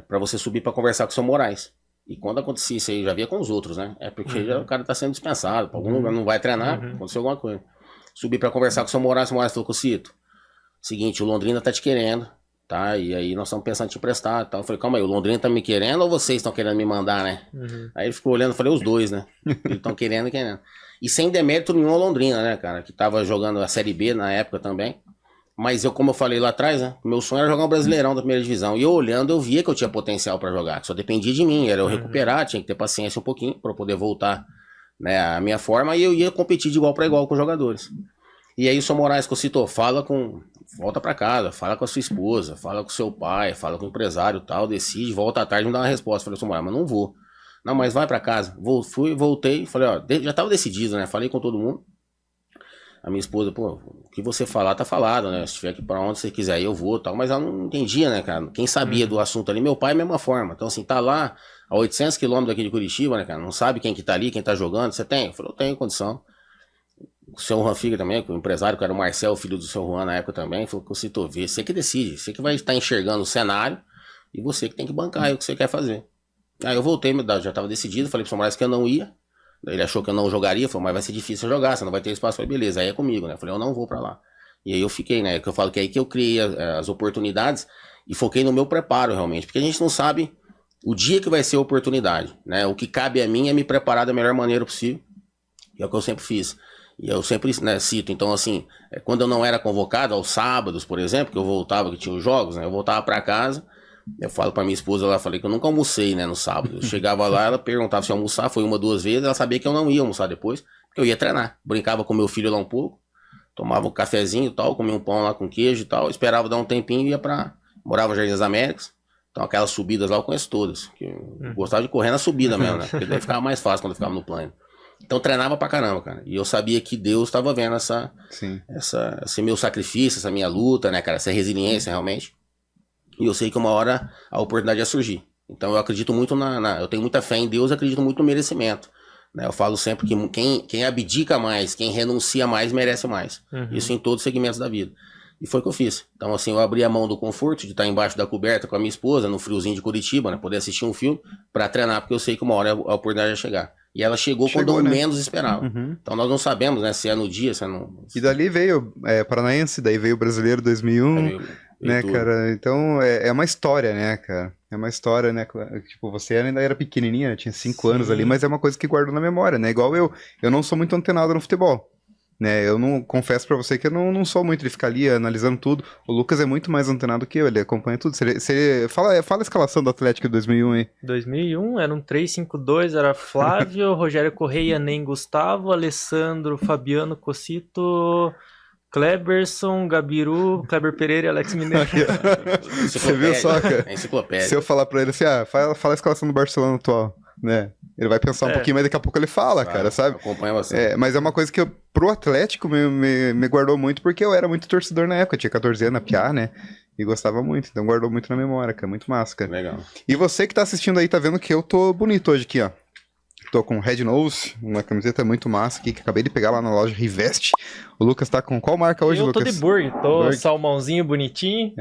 pra você subir pra conversar com o seu Moraes. E quando acontecia isso aí, eu já via com os outros, né? É porque já o cara tá sendo dispensado, pra algum lugar não vai treinar, aconteceu alguma coisa. Subi pra conversar com o seu Moraes falou, Cocito, seguinte, o Londrina tá te querendo, tá? E aí nós estamos pensando em te emprestar, tá? Eu falei, calma aí, o Londrina tá me querendo ou vocês estão querendo me mandar, né? Aí ele ficou olhando, eu falei, os dois, né? Eles estão querendo e querendo. E sem demérito nenhum ao Londrina, né, cara? Que tava jogando a Série B na época também. Mas eu, como eu falei lá atrás, né? Meu sonho era jogar um Brasileirão da primeira divisão. E eu olhando, eu via que eu tinha potencial pra jogar. Só dependia de mim, era eu recuperar, tinha que ter paciência um pouquinho pra poder voltar, né, à minha forma. E eu ia competir de igual pra igual com os jogadores. E aí o seu Moraes citou, volta pra casa, fala com a sua esposa, fala com o seu pai, fala com o empresário e tal, decide, volta à tarde e me dá uma resposta. Falei, seu Moraes, mas não vou. Não, mas vai pra casa. Voltei, falei, ó, já tava decidido, né? Falei com todo mundo. A minha esposa, pô, o que você falar tá falado, né? Se tiver que ir pra onde você quiser aí eu vou e tal. Mas ela não entendia, né, cara? Quem sabia do assunto ali, meu pai, mesma forma. Então, assim, tá lá a 800 quilômetros aqui de Curitiba, né, cara? Não sabe quem que tá ali, quem tá jogando. Você tem? Eu falei, eu tenho condição. O seu Juan Figa também, o empresário, que era o Marcel, filho do seu Juan na época também, falou que eu ver. Você que decide, você que vai estar enxergando o cenário e você que tem que bancar aí o que você quer fazer. Aí eu voltei, já tava decidido, falei pro seu Moraes que eu não ia. Ele achou que eu não jogaria, falou, mas vai ser difícil jogar, você não vai ter espaço. Eu falei, beleza, aí é comigo, né? Eu falei, eu não vou pra lá. E aí eu fiquei, né? Que eu falo que é aí que eu criei as oportunidades e foquei no meu preparo realmente, porque a gente não sabe o dia que vai ser a oportunidade, né? O que cabe a mim é me preparar da melhor maneira possível, que é o que eu sempre fiz. E eu sempre, né, cito, então assim, quando eu não era convocado, aos sábados, por exemplo, que eu voltava, que tinha os jogos, né? Eu voltava pra casa. Eu falo pra minha esposa, ela falei que eu nunca almocei, né, no sábado. Eu chegava lá, ela perguntava se ia almoçar, foi 1, 2 vezes, ela sabia que eu não ia almoçar depois, porque eu ia treinar. Brincava com meu filho lá um pouco, tomava um cafezinho e tal, comia um pão lá com queijo e tal, esperava dar um tempinho e ia pra... Morava no Jardim das Américas, então aquelas subidas lá eu conheço todas. Que eu gostava de correr na subida mesmo, né, porque daí ficava mais fácil quando eu ficava no plano. Então treinava pra caramba, cara. E eu sabia que Deus estava vendo esse meu sacrifício, essa minha luta, né, cara, essa resiliência realmente. E eu sei que uma hora a oportunidade ia surgir. Então eu acredito muito eu tenho muita fé em Deus, acredito muito no merecimento. Né? Eu falo sempre que quem abdica mais, quem renuncia mais, merece mais. Isso em todos os segmentos da vida. E foi o que eu fiz. Então assim, eu abri a mão do conforto de estar embaixo da coberta com a minha esposa, no friozinho de Curitiba, né? Poder assistir um filme pra treinar, porque eu sei que uma hora a oportunidade ia chegar. E ela chegou quando eu menos esperava. Então nós não sabemos, né, se é no dia, se é no... E dali veio Paranaense, daí veio o Brasileiro 2001... né, cara? Então é uma história, né, cara? É uma história, né? Tipo, você ainda era pequenininha, né? Tinha 5 anos ali, mas é uma coisa que guardou na memória, né? Igual eu não sou muito antenado no futebol, né? Eu não confesso pra você que eu não sou muito de ficar ali analisando tudo. O Lucas é muito mais antenado que eu, ele acompanha tudo. Fala a escalação do Atlético de 2001 aí. 2001 era um 3-5-2, era Flávio, Rogério Correia, Nem Gustavo, Alessandro, Fabiano, Cocito... Kleberson, Gabiru, Kleber Pereira e Alex Mineiro. Você viu só, cara? É enciclopédia. Se eu falar pra ele assim, fala a escalação do Barcelona atual, né? Ele vai pensar um pouquinho, mas daqui a pouco ele fala, cara, sabe? Acompanha você. Mas é uma coisa que pro Atlético me guardou muito, porque eu era muito torcedor na época, eu tinha 14 anos, na Piá, né? E gostava muito, então guardou muito na memória, cara, muito massa, cara. Legal. E você que tá assistindo aí, tá vendo que eu tô bonito hoje aqui, ó. Tô com Red Nose, uma camiseta muito massa aqui, que acabei de pegar lá na loja Riveste. O Lucas tá com qual marca hoje, Lucas? Eu tô de Burg, salmãozinho bonitinho.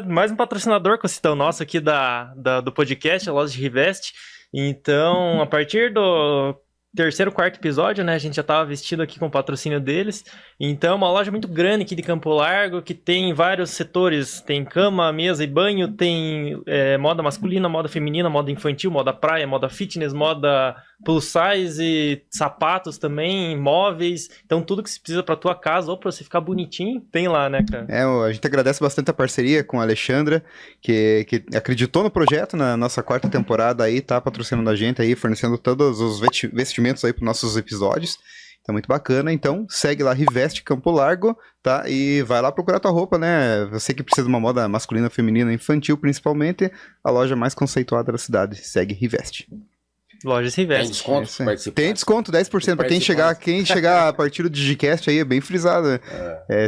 Mais um patrocinador, Cocitão, nosso aqui do podcast, a loja de Riveste. Então, a partir do terceiro, quarto episódio, né, a gente já tava vestido aqui com o patrocínio deles. Então, uma loja muito grande aqui de Campo Largo, que tem vários setores, tem cama, mesa e banho, tem moda masculina, moda feminina, moda infantil, moda praia, moda fitness, moda plus size, sapatos também, móveis. Então, tudo que você precisa pra tua casa ou pra você ficar bonitinho, tem lá, né, cara? A gente agradece bastante a parceria com a Alexandra, que acreditou no projeto na nossa quarta temporada aí, tá patrocinando a gente aí, fornecendo todos os vestimentos aí pros nossos episódios. Tá muito bacana, então segue lá Riveste Campo Largo, tá? E vai lá procurar tua roupa, né? Você que precisa de uma moda masculina, feminina, infantil, principalmente, a loja mais conceituada da cidade. Segue Riveste. Lojas Riveste. Tem desconto? Tem desconto, 10% para quem chegar a partir do Digicast aí, é bem frisado.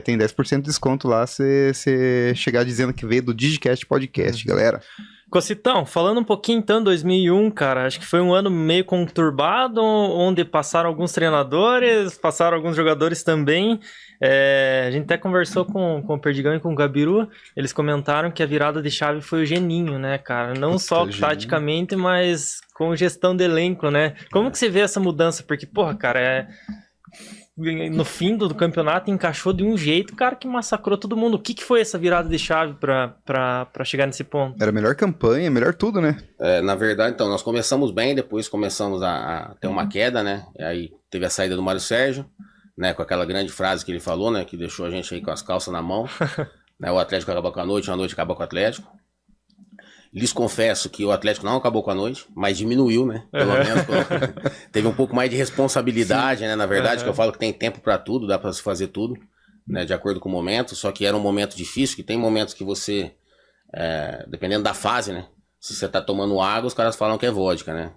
Tem 10% de desconto lá se você chegar dizendo que veio do Digicast Podcast, galera. Cocitão, falando um pouquinho então, 2001, cara, acho que foi um ano meio conturbado, onde passaram alguns treinadores, passaram alguns jogadores também. A gente até conversou com o Perdigão e com o Gabiru, eles comentaram que a virada de chave foi o Geninho, né, cara? Não só taticamente, mas com gestão de elenco, né? Como que você vê essa mudança? Porque, porra, cara, no fim do campeonato encaixou de um jeito, cara, que massacrou todo mundo. O que foi essa virada de chave pra chegar nesse ponto? Era a melhor campanha, melhor tudo, né? Na verdade, então, nós começamos bem, depois começamos a ter uma queda, né? E aí teve a saída do Mário Sérgio, né? Com aquela grande frase que ele falou, né? Que deixou a gente aí com as calças na mão. Né, o Atlético acabou com a noite acabou com o Atlético. Lhes confesso que o Atlético não acabou com a noite, mas diminuiu, né? Pelo menos teve um pouco mais de responsabilidade, né? Na verdade, que eu falo que tem tempo pra tudo, dá pra se fazer tudo, né? De acordo com o momento. Só que era um momento difícil, que tem momentos que você, dependendo da fase, né? Se você tá tomando água, os caras falam que é vodka, né?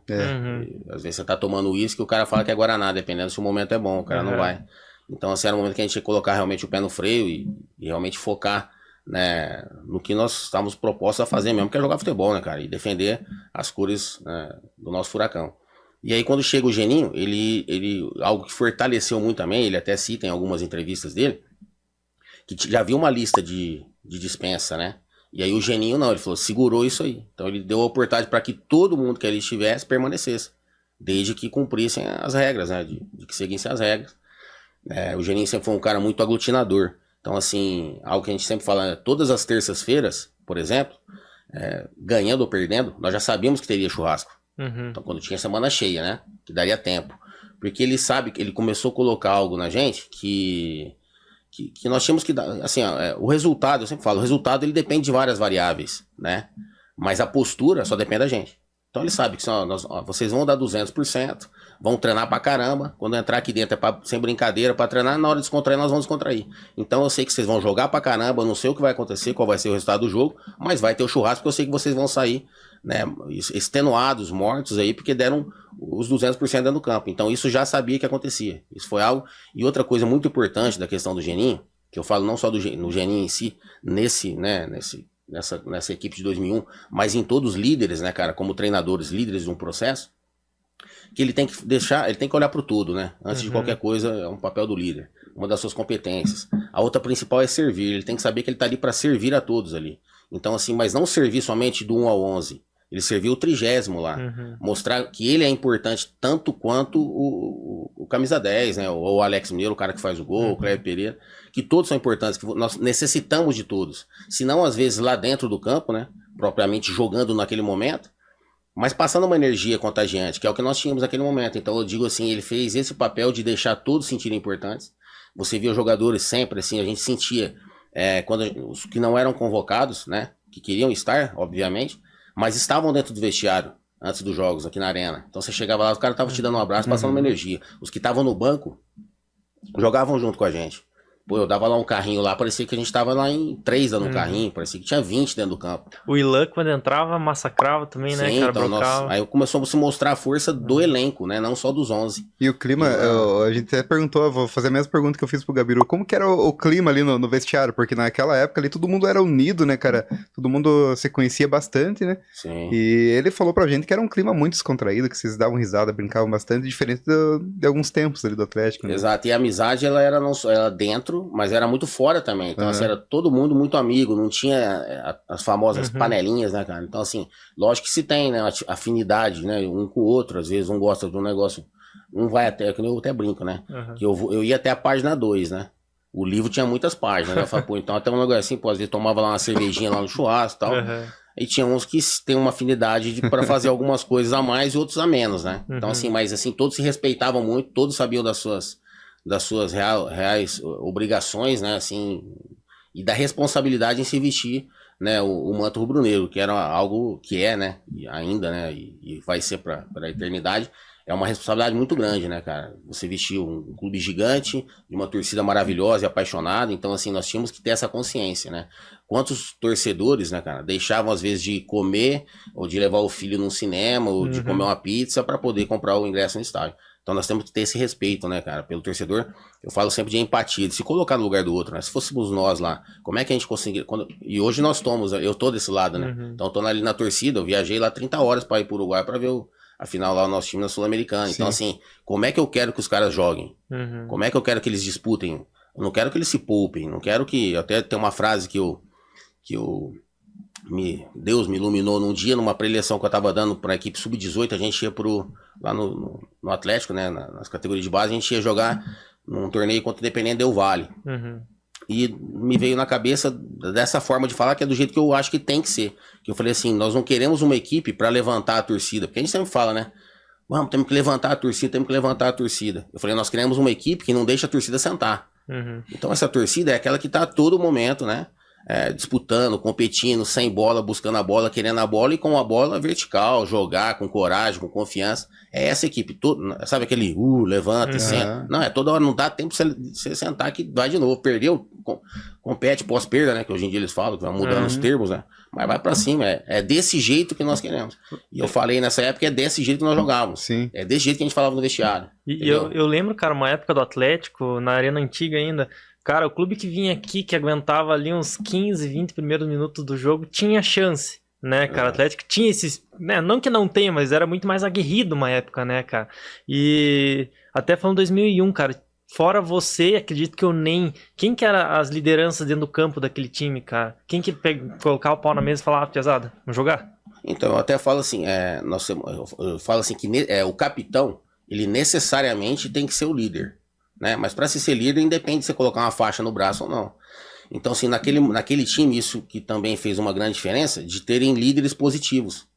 Às vezes você tá tomando uísque, o cara fala que é guaraná, dependendo se o momento é bom, o cara não vai. Então, assim, era um momento que a gente tinha que colocar realmente o pé no freio e realmente focar, né, no que nós estávamos propostos a fazer mesmo, que é jogar futebol, né, cara, e defender as cores, né, do nosso Furacão. E aí quando chega o Geninho, ele algo que fortaleceu muito também, ele até cita em algumas entrevistas dele, que já havia uma lista de dispensa, né, e aí o Geninho não, ele falou, segurou isso aí, então ele deu a oportunidade para que todo mundo que ali estivesse permanecesse, desde que cumprissem as regras, né, de que seguissem as regras. O Geninho sempre foi um cara muito aglutinador. Então, assim, algo que a gente sempre fala, todas as terças-feiras, por exemplo, ganhando ou perdendo, nós já sabíamos que teria churrasco. Então, quando tinha semana cheia, né? Que daria tempo. Porque ele sabe que ele começou a colocar algo na gente que nós tínhamos que dar. Assim, o resultado, eu sempre falo, o resultado ele depende de várias variáveis, né? Mas a postura só depende da gente. Então, ele sabe que vocês vão dar 200%, vão treinar pra caramba. Quando entrar aqui dentro sem brincadeira pra treinar, na hora de descontrair nós vamos descontrair. Então eu sei que vocês vão jogar pra caramba, eu não sei o que vai acontecer, qual vai ser o resultado do jogo, mas vai ter o churrasco, porque eu sei que vocês vão sair, né, extenuados, mortos aí, porque deram os 200% dentro do campo. Então isso já sabia que acontecia. Isso foi algo. E outra coisa muito importante da questão do Geninho, que eu falo não só no Geninho em si, nessa equipe de 2001, mas em todos os líderes, né, cara, como treinadores, líderes de um processo, que ele tem que ele tem que olhar para o todo, né? Antes de qualquer coisa, é um papel do líder, uma das suas competências. A outra principal é servir, ele tem que saber que ele tá ali para servir a todos ali. Então, assim, mas não servir somente do 1 ao 11, ele serviu o 30º lá, mostrar que ele é importante tanto quanto o camisa 10, né? Ou o Alex Mineiro, o cara que faz o gol, o Cleber Pereira, que todos são importantes, que nós necessitamos de todos. Se não, às vezes, lá dentro do campo, né? Propriamente jogando naquele momento, mas passando uma energia contagiante, que é o que nós tínhamos naquele momento. Então eu digo assim, ele fez esse papel de deixar todos sentirem importantes. Você via os jogadores sempre, assim, a gente sentia, quando os que não eram convocados, né, que queriam estar, obviamente, mas estavam dentro do vestiário, antes dos jogos, aqui na arena. Então você chegava lá, os caras estavam te dando um abraço, passando uma energia. Os que estavam no banco, jogavam junto com a gente. Pô, eu dava lá um carrinho lá, parecia que a gente tava lá em 3 dando um carrinho, parecia que tinha 20 dentro do campo. O Ilan, quando entrava, massacrava também, né, Sim, cara? então Brocava. aí começou a se mostrar a força do elenco, né? Não só dos 11. E o clima, a gente até perguntou, eu vou fazer a mesma pergunta que eu fiz pro Gabiru, como que era o clima ali no vestiário? Porque naquela época ali todo mundo era unido, né, cara? Todo mundo se conhecia bastante, né? Sim. E ele falou pra gente que era um clima muito descontraído, que vocês davam risada, brincavam bastante, diferente de alguns tempos ali do Atlético, né? Exato, e a amizade ela era não só ela dentro, mas era muito fora também. Então, assim, era todo mundo muito amigo, não tinha as famosas panelinhas, né, cara? Então, assim, lógico que se tem, né, afinidade, né, um com o outro, às vezes um gosta de um negócio, um vai até, que eu até brinco, né? Que eu ia até a página 2, né? O livro tinha muitas páginas, né? Eu falei, pô, então até um negócio assim, pô, às vezes tomava lá uma cervejinha lá no churrasco e tal. E tinha uns que tem uma afinidade para fazer algumas coisas a mais e outros a menos, né? Então, assim, mas assim, todos se respeitavam muito, todos sabiam das suas reais obrigações, né? Assim, e da responsabilidade em se vestir, né? O manto rubro-negro, que era algo que é, né? E ainda, né? E vai ser para a eternidade. É uma responsabilidade muito grande, né, cara? Você vestir um clube gigante, de uma torcida maravilhosa e apaixonada. Então, assim, nós tínhamos que ter essa consciência, né? Quantos torcedores, né, cara, deixavam às vezes de comer, ou de levar o filho num cinema, ou de comer uma pizza para poder comprar o ingresso no estádio. Então nós temos que ter esse respeito, né, cara, pelo torcedor. Eu falo sempre de empatia, de se colocar no lugar do outro, né? Se fôssemos nós lá, como é que a gente conseguiria... E hoje nós estamos, eu tô desse lado, né? Então eu tô ali na torcida, eu viajei lá 30 horas para ir pro Uruguai para ver afinal lá o nosso time na Sul-Americana. Então, assim, como é que eu quero que os caras joguem? Como é que eu quero que eles disputem? Eu não quero que eles se poupem, não quero que... Até tem uma frase que Deus me iluminou num dia, numa preleção que eu tava dando pra equipe sub-18, a gente ia lá no Atlético, né, nas categorias de base, a gente ia jogar num torneio contra o Independente Del Valle. E me veio na cabeça dessa forma de falar, que é do jeito que eu acho que tem que ser. Que eu falei assim, nós não queremos uma equipe pra levantar a torcida, porque a gente sempre fala, né, vamos, temos que levantar a torcida, temos que levantar a torcida. Eu falei, nós queremos uma equipe que não deixa a torcida sentar. Então essa torcida é aquela que tá a todo momento, né, disputando, competindo, sem bola, buscando a bola, querendo a bola e com a bola vertical, jogar com coragem, com confiança. É essa equipe, sabe aquele levanta e senta? Não, é toda hora, não dá tempo pra você sentar que vai de novo. Perdeu, compete pós-perda, né? Que hoje em dia eles falam, que vai mudando os termos, né? Mas vai pra cima, é desse jeito que nós queremos. E eu falei nessa época, é desse jeito que nós jogávamos. Sim. É desse jeito que a gente falava no vestiário. E eu lembro, cara, uma época do Atlético, na arena antiga ainda, cara, o clube que vinha aqui, que aguentava ali uns 15, 20 primeiros minutos do jogo, tinha chance, né, cara? O Atlético tinha esses... Né, não que não tenha, mas era muito mais aguerrido uma época, né, cara? E até falando 2001, cara, fora você, acredito que eu nem... Quem que era as lideranças dentro do campo daquele time, cara? Quem que colocava o pau na mesa e falava, pesada, vamos jogar? Então, eu até falo assim, eu falo assim que o capitão, ele necessariamente tem que ser o líder. Né? Mas para ser líder independe de você colocar uma faixa no braço ou não. Então, assim, naquele time, isso que também fez uma grande diferença, de terem líderes positivos.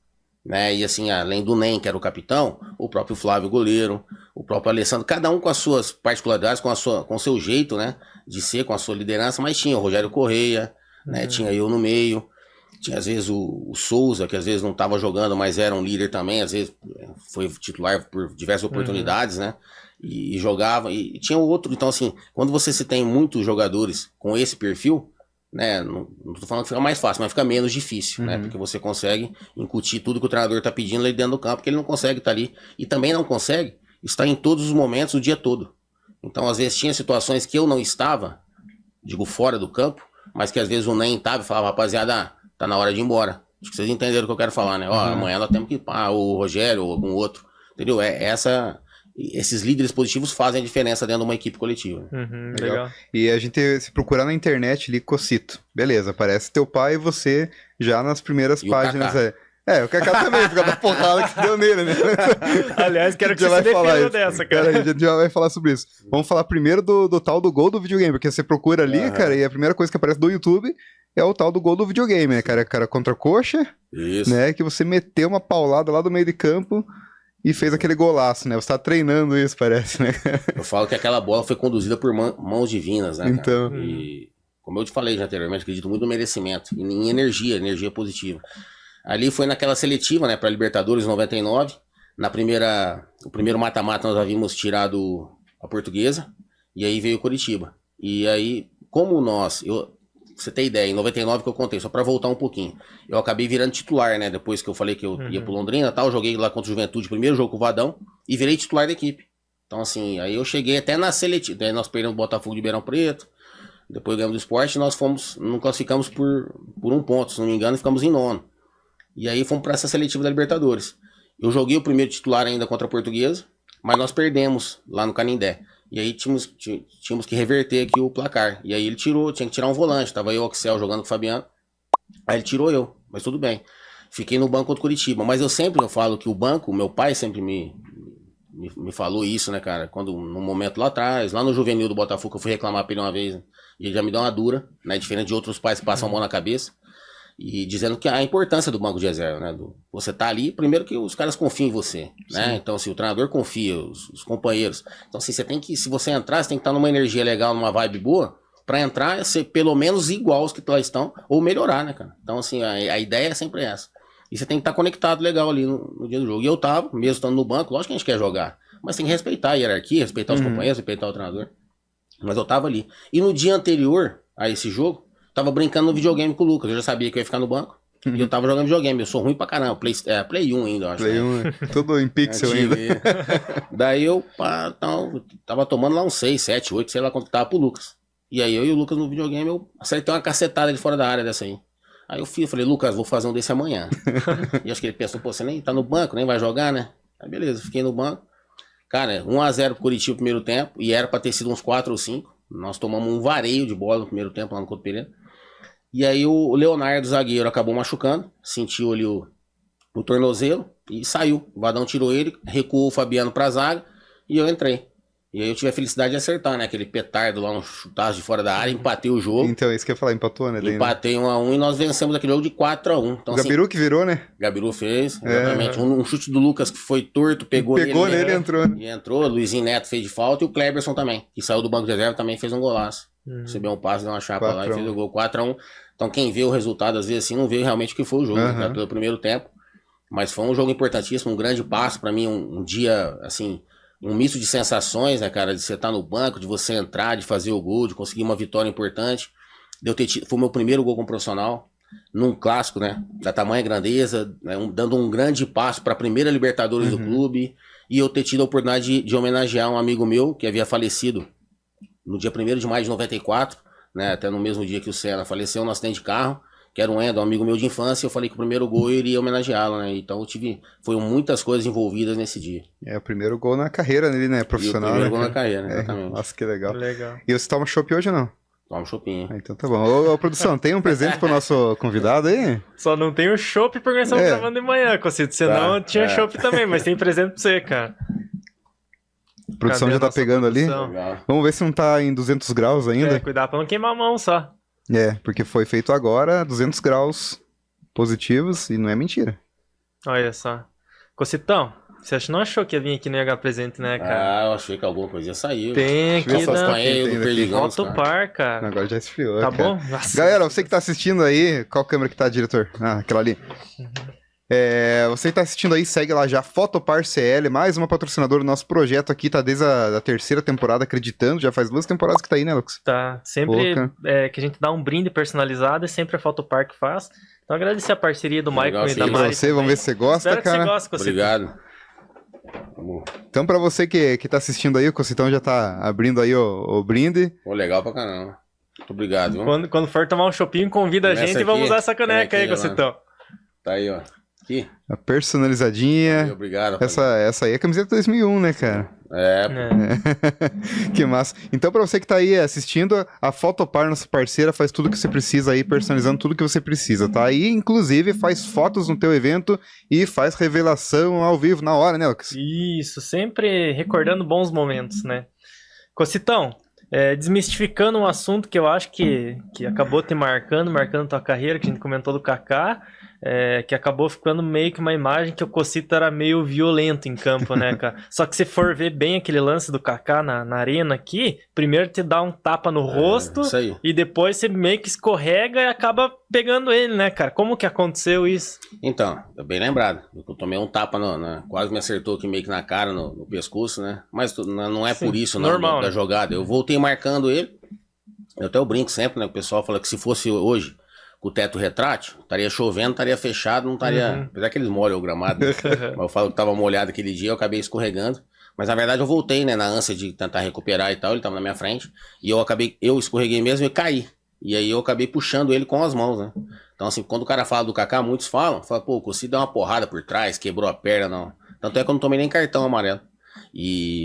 Né? E assim, além do Nen, que era o capitão, o próprio Flávio goleiro, o próprio Alessandro, cada um com as suas particularidades, com o seu jeito, né, de ser, com a sua liderança, mas tinha o Rogério Correia, né, tinha eu no meio, tinha às vezes o Souza, que às vezes não estava jogando, mas era um líder também, às vezes foi titular por diversas oportunidades, né? E jogava, e tinha outro. Então, assim, quando você tem muitos jogadores com esse perfil, né, não tô falando que fica mais fácil, mas fica menos difícil, né, porque você consegue incutir tudo que o treinador tá pedindo ali dentro do campo, porque ele não consegue estar ali, e também não consegue estar em todos os momentos, o dia todo. Então, às vezes, tinha situações que eu não estava, digo, fora do campo, mas que às vezes o Nen estava e falava, rapaziada, tá na hora de ir embora. Acho que vocês entenderam o que eu quero falar, né, ó, amanhã nós temos que ir, o Rogério ou algum outro, entendeu? Esses líderes positivos fazem a diferença dentro de uma equipe coletiva. Legal. E a gente, se procurar na internet ali, Cocito, beleza, aparece teu pai e você já nas primeiras páginas. O Kaká também, fica da porrada que você deu nele, né? Aliás, quero que você se defenda dessa, cara. A gente já vai falar sobre isso. Vamos falar primeiro do tal do gol do videogame, porque você procura ali, cara, e a primeira coisa que aparece do YouTube é o tal do gol do videogame, né, cara contra a coxa, isso, né, que você meteu uma paulada lá do meio de campo e fez aquele golaço, né? Você tá treinando isso, parece, né? Eu falo que aquela bola foi conduzida por mãos divinas, né, então... cara? E, como eu te falei já anteriormente, acredito muito no merecimento e em energia positiva. Ali foi naquela seletiva, né, pra Libertadores 99. O primeiro mata-mata nós havíamos tirado a Portuguesa, e aí veio o Coritiba. E aí, como você tem ideia, em 99 que eu contei, só pra voltar um pouquinho. Eu acabei virando titular, né? Depois que eu falei que eu ia pro Londrina e tal, joguei lá contra o Juventude, primeiro jogo com o Vadão, e virei titular da equipe. Então, assim, aí eu cheguei até na seletiva. Daí nós perdemos o Botafogo de Ribeirão Preto, depois ganhamos do Sport e nós não classificamos por 1 ponto, se não me engano, e ficamos em 9º. E aí fomos pra essa seletiva da Libertadores. Eu joguei o primeiro titular ainda contra a Portuguesa, mas nós perdemos lá no Canindé. E aí tínhamos que reverter aqui o placar. E aí ele tinha que tirar um volante. Tava eu, o Axel, jogando com o Fabiano. Aí ele tirou eu, mas tudo bem. Fiquei no banco contra o Curitiba. Mas eu falo que o banco, meu pai sempre me falou isso, né, cara? Quando, num momento lá atrás, lá no juvenil do Botafogo, eu fui reclamar pra ele uma vez, né? E ele já me deu uma dura, né? Diferente de outros pais que passam a mão na cabeça. E dizendo que a importância do banco de reserva, né? Você tá ali, primeiro que os caras confiam em você, né? Então, se o treinador confia, os companheiros. Então, assim, se você entrar, você tem que estar numa energia legal, numa vibe boa, pra entrar, ser pelo menos igual aos que lá estão, ou melhorar, né, cara? Então, assim, a ideia é sempre essa. E você tem que estar conectado legal ali no dia do jogo. E eu tava, mesmo estando no banco, lógico que a gente quer jogar, mas tem que respeitar a hierarquia, respeitar os companheiros, respeitar o treinador. Mas eu tava ali. E no dia anterior a esse jogo, tava brincando no videogame com o Lucas. Eu já sabia que eu ia ficar no banco. E eu tava jogando videogame. Eu sou ruim pra caramba. Play 1 ainda, eu acho. Play 1, tudo em pixel ainda. Daí eu tava tomando lá uns 6, 7, 8, sei lá quanto tava pro Lucas. E aí eu e o Lucas no videogame, eu acertei uma cacetada de fora da área dessa aí. Aí eu falei, Lucas, vou fazer um desse amanhã. E acho que ele pensou, pô, você nem tá no banco, nem vai jogar, né? Aí beleza, fiquei no banco. Cara, 1-0 pro Curitiba no primeiro tempo. E era pra ter sido uns 4 ou 5. Nós tomamos um vareio de bola no primeiro tempo lá no Couto Pereira. E aí o Leonardo, zagueiro, acabou machucando. Sentiu ali o tornozelo e saiu. O Vadão tirou ele, recuou o Fabiano pra zaga e eu entrei. E aí eu tive a felicidade de acertar, né? Aquele petardo lá, um chutaço de fora da área, empatei o jogo. Então, isso que eu ia falar, empatou, né? Empatei 1-1 e nós vencemos aquele jogo de 4-1. Então, o Gabiru assim, que virou, né? Gabiru fez, exatamente. Um chute do Lucas que foi torto, pegou nele e entrou, né? E entrou, o Luizinho Neto fez de falta e o Kleberson também, que saiu do banco de reserva, também fez um golaço. Recebeu um passe, deu uma chapa lá e fez o gol 4-1. Então quem vê o resultado, às vezes assim, não vê realmente o que foi o jogo, né? Pelo primeiro tempo. Mas foi um jogo importantíssimo, um grande passo pra mim, um dia, assim, um misto de sensações, né, cara? De você estar no banco, de você entrar, de fazer o gol, de conseguir uma vitória importante. Foi o meu primeiro gol como profissional, num clássico, né? Da tamanha grandeza, né, dando um grande passo para a primeira Libertadores do clube. E eu ter tido a oportunidade de homenagear um amigo meu que havia falecido no dia 1º de maio de 94, né? Até no mesmo dia que o Senna faleceu no acidente de carro, que era um amigo meu de infância. Eu falei que o primeiro gol eu iria homenageá-lo, né? Então foram muitas coisas envolvidas nesse dia. É, o primeiro gol na carreira dele, né? Profissional. E o primeiro né? gol na carreira, né? Exatamente. Nossa, que legal. Legal. E você toma chopp hoje ou não? Toma um chopinho. Então tá bom. Ô, produção, tem um presente pro nosso convidado aí? Só não tem o chopp porque nós estamos gravando de manhã, Cocito. Senão tinha chopp também, mas tem presente pra você, cara. A produção já tá pegando produção? ali. Legal. Vamos ver se não tá em 200 graus ainda. Cuidar pra não queimar a mão só. Porque foi feito agora 200 graus positivos e não é mentira. Olha só. Cocitão, você não achou que ia vir aqui no IH Presente, né, cara? Eu achei que alguma coisa ia sair. Tem aqui, Falta o par, cara. Agora já esfriou. Tá cara. bom? Nossa. Galera, você que tá assistindo aí, qual câmera que tá, diretor? Ah, aquela ali. Você que tá assistindo aí, segue lá já, Fotopar CL, mais uma patrocinadora do nosso projeto aqui, tá desde a 3ª temporada acreditando, já faz 2 temporadas que tá aí, né, Lucas? Tá, sempre que a gente dá um brinde personalizado, é sempre a Fotopar que faz. Então agradecer a parceria do Maicon e da Mari. Vamos ver se você gosta, espero cara. Que você gosta, Obrigado. Então pra você que tá assistindo aí, o Cocitão já tá abrindo aí o brinde. Pô, legal pra caramba. Muito obrigado, viu? Quando for tomar um chopinho, convida a gente e vamos usar essa caneca aí, Cocitão. Tá aí, ó. Aqui. A personalizadinha. Aí, obrigado. Essa aí é a camiseta 2001, né, cara? Que massa. Então, pra você que tá aí assistindo, a Fotopar, nossa parceira, faz tudo que você precisa aí, personalizando tudo que você precisa, tá? E, inclusive, faz fotos no teu evento e faz revelação ao vivo, na hora, né, Lucas? Isso, sempre recordando bons momentos, né? Cocitão, desmistificando um assunto que eu acho que acabou te marcando tua carreira, que a gente comentou do Kaká, que acabou ficando meio que uma imagem que o Cocito era meio violento em campo, né, cara? Só que se for ver bem aquele lance do Kaká na arena aqui, primeiro te dá um tapa no rosto e depois você meio que escorrega e acaba pegando ele, né, cara? Como que aconteceu isso? Então, bem lembrado. Eu tomei um tapa, quase me acertou aqui meio que na cara, no pescoço, né? Mas não é por isso, não, normal, da jogada. Eu voltei marcando ele, Eu brinco sempre, né? O pessoal fala que se fosse hoje com o teto retrátil, estaria chovendo, estaria fechado, não estaria... Apesar que eles molham o gramado, né? Mas eu falo que tava molhado aquele dia, eu acabei escorregando. Mas na verdade eu voltei, né? Na ânsia de tentar recuperar e tal, ele tava na minha frente. E eu escorreguei mesmo e caí. E aí eu acabei puxando ele com as mãos, né? Então assim, quando o cara fala do Kaká, muitos falam, pô, o Cossi deu uma porrada por trás, quebrou a perna, não. Tanto é que eu não tomei nem cartão amarelo.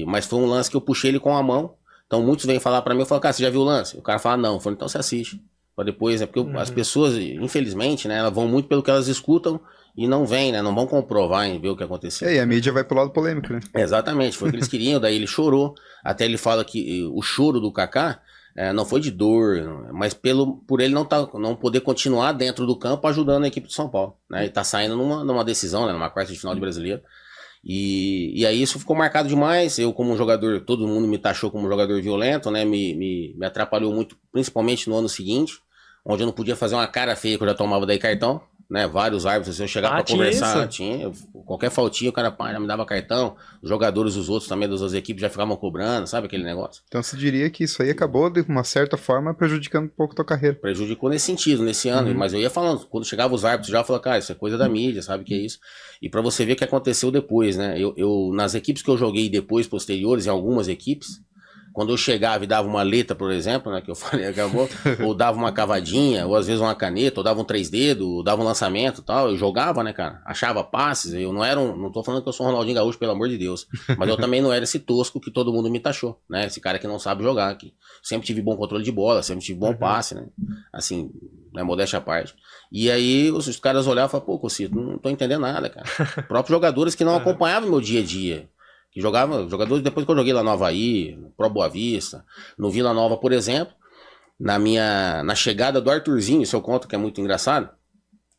Mas foi um lance que eu puxei ele com a mão. Então muitos vêm falar pra mim, eu falo, cara, você já viu o lance? O cara fala, não. Eu falo, então você assiste. Pra depois, né? Porque as pessoas, infelizmente, né? Elas vão muito pelo que elas escutam e não vêm, né? Não vão comprovar e ver o que aconteceu. E a mídia vai pro lado polêmico, né? Exatamente, foi o que eles queriam, daí ele chorou. Até ele fala que o choro do Kaká não foi de dor, mas por ele não poder continuar dentro do campo ajudando a equipe do São Paulo. Né? Ele tá saindo numa decisão, né? Numa quarta de final de Brasileiro. E aí isso ficou marcado demais. Eu, como um jogador, todo mundo me taxou como um jogador violento, né? Me atrapalhou muito, principalmente no ano seguinte, onde eu não podia fazer uma cara feia que eu já tomava daí cartão, né? Vários árbitros, se eu chegar pra conversar, qualquer faltinha, o cara já me dava cartão. Os jogadores, os outros também das outras equipes já ficavam cobrando, sabe aquele negócio? Então você diria que isso aí acabou, de uma certa forma, prejudicando um pouco a tua carreira. Prejudicou nesse sentido, nesse ano, mas eu ia falando, quando chegava os árbitros já, eu falava, cara, isso é coisa da mídia, sabe o que é isso? E pra você ver o que aconteceu depois, né? Eu nas equipes que eu joguei depois, posteriores, em algumas equipes, quando eu chegava e dava uma letra, por exemplo, né, que eu falei, acabou, ou dava uma cavadinha, ou às vezes uma caneta, ou dava um 3 dedos, ou dava um lançamento e tal, eu jogava, né, cara, achava passes, eu não era não tô falando que eu sou um Ronaldinho Gaúcho, pelo amor de Deus, mas eu também não era esse tosco que todo mundo me taxou, né, esse cara que não sabe jogar aqui. Sempre tive bom controle de bola, sempre tive bom passe, né, assim, né, modéstia à parte. E aí os caras olhavam e falavam, pô, Cocito, não tô entendendo nada, cara. Próprios jogadores que não acompanhavam meu dia a dia. Que jogadores depois que eu joguei lá no Avaí, Pro Boa Vista, no Vila Nova, por exemplo, na chegada do Arthurzinho, isso eu conto que é muito engraçado,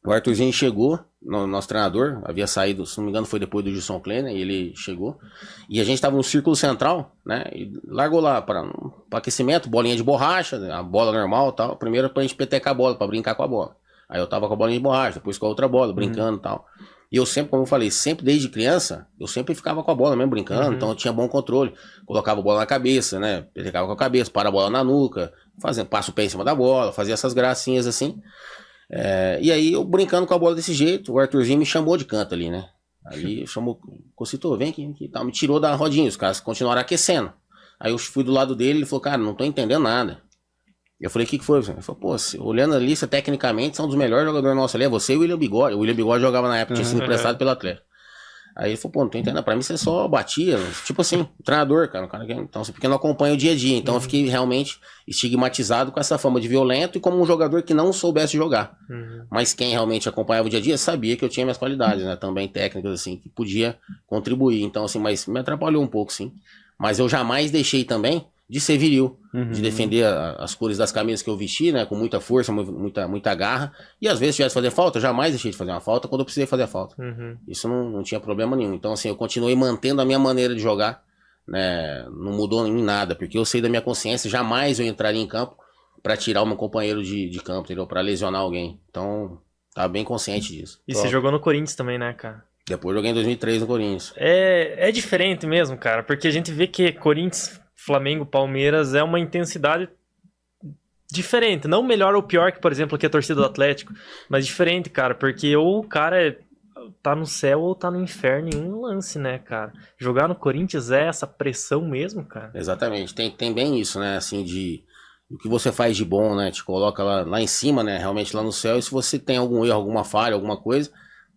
o Arthurzinho chegou, nosso treinador, havia saído, se não me engano foi depois do Gilson Kleiner, e ele chegou, e a gente tava no círculo central, né, e largou lá para aquecimento, bolinha de borracha, a bola normal e tal, primeiro pra gente petecar a bola, pra brincar com a bola. Aí eu tava com a bolinha de borracha, depois com a outra bola, brincando e tal. E eu sempre, como eu falei, sempre desde criança, eu sempre ficava com a bola mesmo brincando, então eu tinha bom controle. Colocava a bola na cabeça, né? Petecava com a cabeça, para a bola na nuca, passo o pé em cima da bola, fazia essas gracinhas assim. E aí eu brincando com a bola desse jeito, o Arthurzinho me chamou de canto ali, né? Aí chamou, Cocito, vem aqui e tal, me tirou da rodinha, os caras continuaram aquecendo. Aí eu fui do lado dele, ele falou, cara, não tô entendendo nada. Eu falei, o que foi? Ele falou, pô, olhando a lista, tecnicamente, são dos melhores jogadores nossos ali. É você e o William Bigode. O William Bigode jogava na época, tinha sido emprestado pelo Atlético. Aí ele falou, pô, não tô entendendo. Pra mim você só batia. Tipo assim, treinador, cara. Então, porque não acompanha o dia a dia. Então eu fiquei realmente estigmatizado com essa fama de violento e como um jogador que não soubesse jogar. Mas quem realmente acompanhava o dia a dia sabia que eu tinha minhas qualidades, né? Também técnicas, assim, que podia contribuir. Então, assim, mas me atrapalhou um pouco, sim. Mas eu jamais deixei também de ser viril, de defender as cores das camisas que eu vesti, né, com muita força, muita garra, e às vezes se tivesse que fazer falta, eu jamais deixei de fazer uma falta quando eu precisei fazer a falta. Isso não tinha problema nenhum. Então assim, eu continuei mantendo a minha maneira de jogar, né, não mudou em nada, porque eu sei da minha consciência, jamais eu entraria em campo para tirar o meu companheiro de campo, entendeu? Para lesionar alguém. Então, tava bem consciente disso. E você jogou no Corinthians também, né, cara? Depois joguei em 2003 no Corinthians. É diferente mesmo, cara, porque a gente vê que Corinthians, Flamengo, Palmeiras é uma intensidade diferente. Não melhor ou pior que, por exemplo, que a torcida do Atlético, mas diferente, cara, porque ou o cara tá no céu ou tá no inferno em um lance, né, cara? Jogar no Corinthians é essa pressão mesmo, cara? Exatamente. Tem bem isso, né, assim, o que você faz de bom, né, te coloca lá em cima, né, realmente lá no céu, e se você tem algum erro, alguma falha, alguma coisa,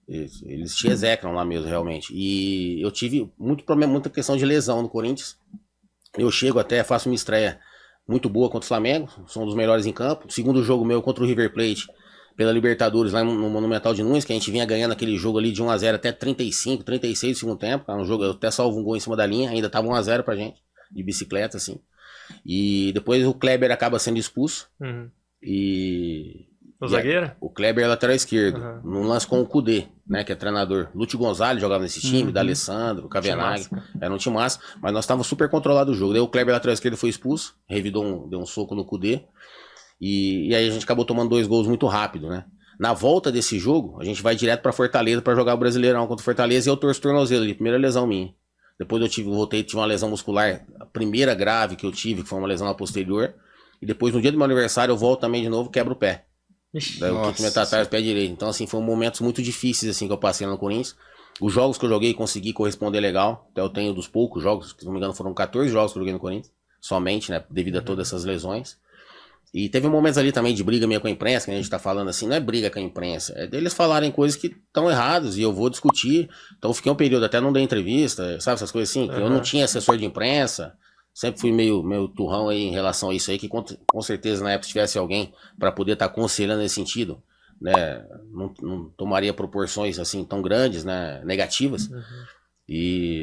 eles te execram lá mesmo, realmente. E eu tive muito problema, muita questão de lesão no Corinthians. Eu chego até, faço uma estreia muito boa contra o Flamengo, sou um dos melhores em campo. Segundo jogo meu contra o River Plate, pela Libertadores, lá no Monumental de Nunes, que a gente vinha ganhando aquele jogo ali de 1-0 até 35, 36 do segundo tempo. Um jogo, eu até salvo um gol em cima da linha, ainda tava 1-0 pra gente, de bicicleta, assim. E depois o Kleber acaba sendo expulso. O zagueiro? O Kleber é lateral esquerdo, num lance com o Kudê, né, que é treinador. Lúcio Gonzalez jogava nesse time, D'Alessandro, Cavenaghi, era um time massa, mas nós estávamos super controlado o jogo. Daí o Kleber lateral esquerdo foi expulso, deu um soco no Kudê, e aí a gente acabou tomando 2 gols muito rápido, né. Na volta desse jogo, a gente vai direto pra Fortaleza pra jogar o Brasileirão contra o Fortaleza e eu torço o tornozelo ali, primeira lesão minha. Depois eu tive uma lesão muscular, a primeira grave que eu tive, que foi uma lesão na posterior. e depois no dia do meu aniversário eu volto também de novo, quebro o pé. Ixi, Daí o quinto metatarso, pé direito. Então assim, foram momentos muito difíceis assim que eu passei no Corinthians. Os jogos que eu joguei consegui corresponder legal. Até eu tenho dos poucos jogos, se não me engano foram 14 jogos que eu joguei no Corinthians, somente, né, devido a todas essas lesões. E teve momentos ali também de briga minha com a imprensa, que a gente tá falando assim, não é briga com a imprensa, é deles falarem coisas que estão erradas e eu vou discutir. Então eu fiquei um período, até não dei entrevista, sabe, essas coisas assim, que eu não tinha assessor de imprensa, sempre fui meio turrão aí em relação a isso aí, que com certeza na época se tivesse alguém para poder estar aconselhando nesse sentido, né, não tomaria proporções assim tão grandes, né, negativas.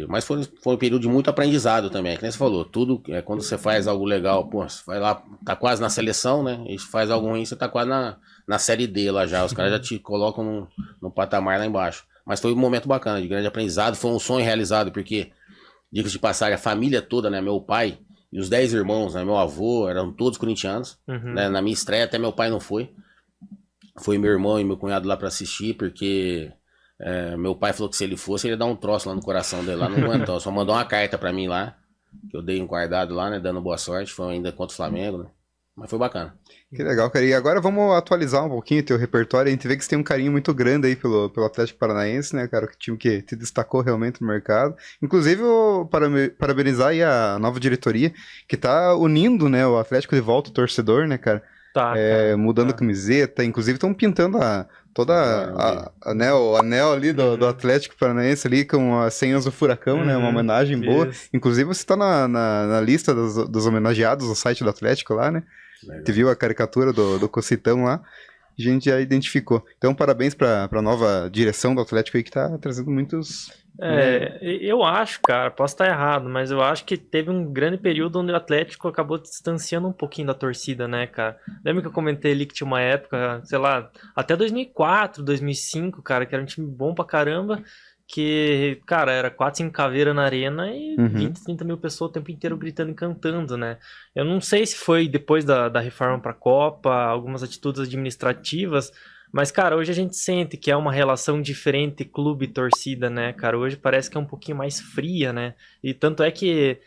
Mas foi um período de muito aprendizado também, que nem você falou, tudo, quando você faz algo legal, pô, você vai lá, tá quase na seleção, né, e faz algo ruim, você tá quase na série D lá já, os caras já te colocam no patamar lá embaixo. Mas foi um momento bacana, de grande aprendizado, foi um sonho realizado, porque, diga-se de passagem, a família toda, né, meu pai e os 10 irmãos, né, meu avô, eram todos corintianos, né, na minha estreia até meu pai não foi meu irmão e meu cunhado lá pra assistir, porque... meu pai falou que se ele fosse, ele ia dar um troço lá no coração dele, lá não aguentou, só mandou uma carta pra mim lá, que eu dei um guardado lá, né, dando boa sorte, foi ainda contra o Flamengo, né, mas foi bacana. Que legal, cara. E agora vamos atualizar um pouquinho o teu repertório, a gente vê que você tem um carinho muito grande aí pelo Atlético Paranaense, né, cara, que time que te destacou realmente no mercado, inclusive eu parabenizar aí a nova diretoria, que tá unindo, né, o Atlético de volta, o torcedor, né, cara, Tá, mudando a camiseta, inclusive estão pintando né, o anel ali do Atlético Paranaense ali com as senhas do Furacão, né, uma homenagem boa. Inclusive você tá na lista dos homenageados do site do Atlético lá, né? Legal. Você viu a caricatura do Cocitão lá, a gente já identificou. Então parabéns pra nova direção do Atlético aí que tá trazendo muitos... eu acho, cara, posso estar errado, mas eu acho que teve um grande período onde o Atlético acabou distanciando um pouquinho da torcida, né, cara? Lembra que eu comentei ali que tinha uma época, sei lá, até 2004, 2005, cara, que era um time bom pra caramba, que, cara, era 4, 5 caveiras na arena e 20, 30 mil pessoas o tempo inteiro gritando e cantando, né? Eu não sei se foi depois da reforma pra Copa, algumas atitudes administrativas, mas, cara, hoje a gente sente que é uma relação diferente clube-torcida, né, cara? Hoje parece que é um pouquinho mais fria, né? E tanto é que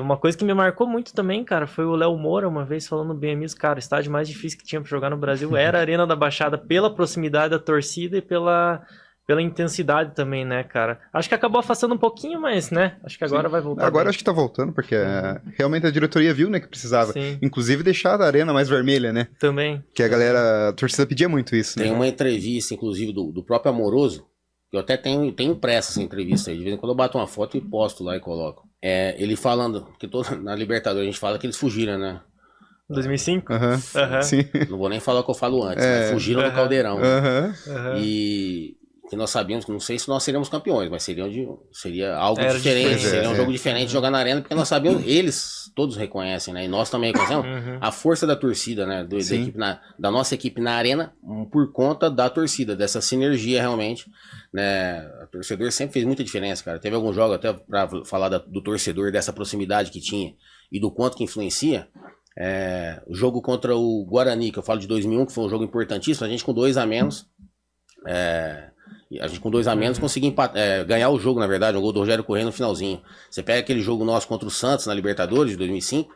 uma coisa que me marcou muito também, cara, foi o Léo Moura uma vez falando bem a mim, cara, o estádio mais difícil que tinha pra jogar no Brasil era a Arena da Baixada, pela proximidade da torcida e pela intensidade também, né, cara? Acho que acabou afastando um pouquinho, mas, né? Acho que agora vai voltar. Agora acho que tá voltando, porque realmente a diretoria viu, né, que precisava. Sim. Inclusive deixar a arena mais vermelha, né? Também. Que a torcida pedia muito isso, né? Tem uma entrevista, inclusive, do próprio Amoroso, que eu até tenho impressa essa entrevista aí. De vez em quando eu bato uma foto e posto lá e coloco. Ele falando, que na Libertadores a gente fala que eles fugiram, né? 2005? Sim. Não vou nem falar o que eu falo antes, mas fugiram do Caldeirão. E... que nós sabíamos que não sei se nós seríamos campeões, mas seria algo diferente, seria um jogo diferente jogar na arena, porque nós sabíamos, eles todos reconhecem, né? E nós também reconhecemos a força da torcida, né? Da nossa equipe na arena, por conta da torcida, dessa sinergia realmente, né? O torcedor sempre fez muita diferença, cara. Teve algum jogo até pra falar do torcedor, dessa proximidade que tinha e do quanto que influencia. O jogo contra o Guarani, que eu falo de 2001, que foi um jogo importantíssimo, a gente com 2 a menos. A gente com 2 a menos conseguiu ganhar o jogo, na verdade, um gol do Rogério Corrêa no finalzinho. Você pega aquele jogo nosso contra o Santos na Libertadores de 2005,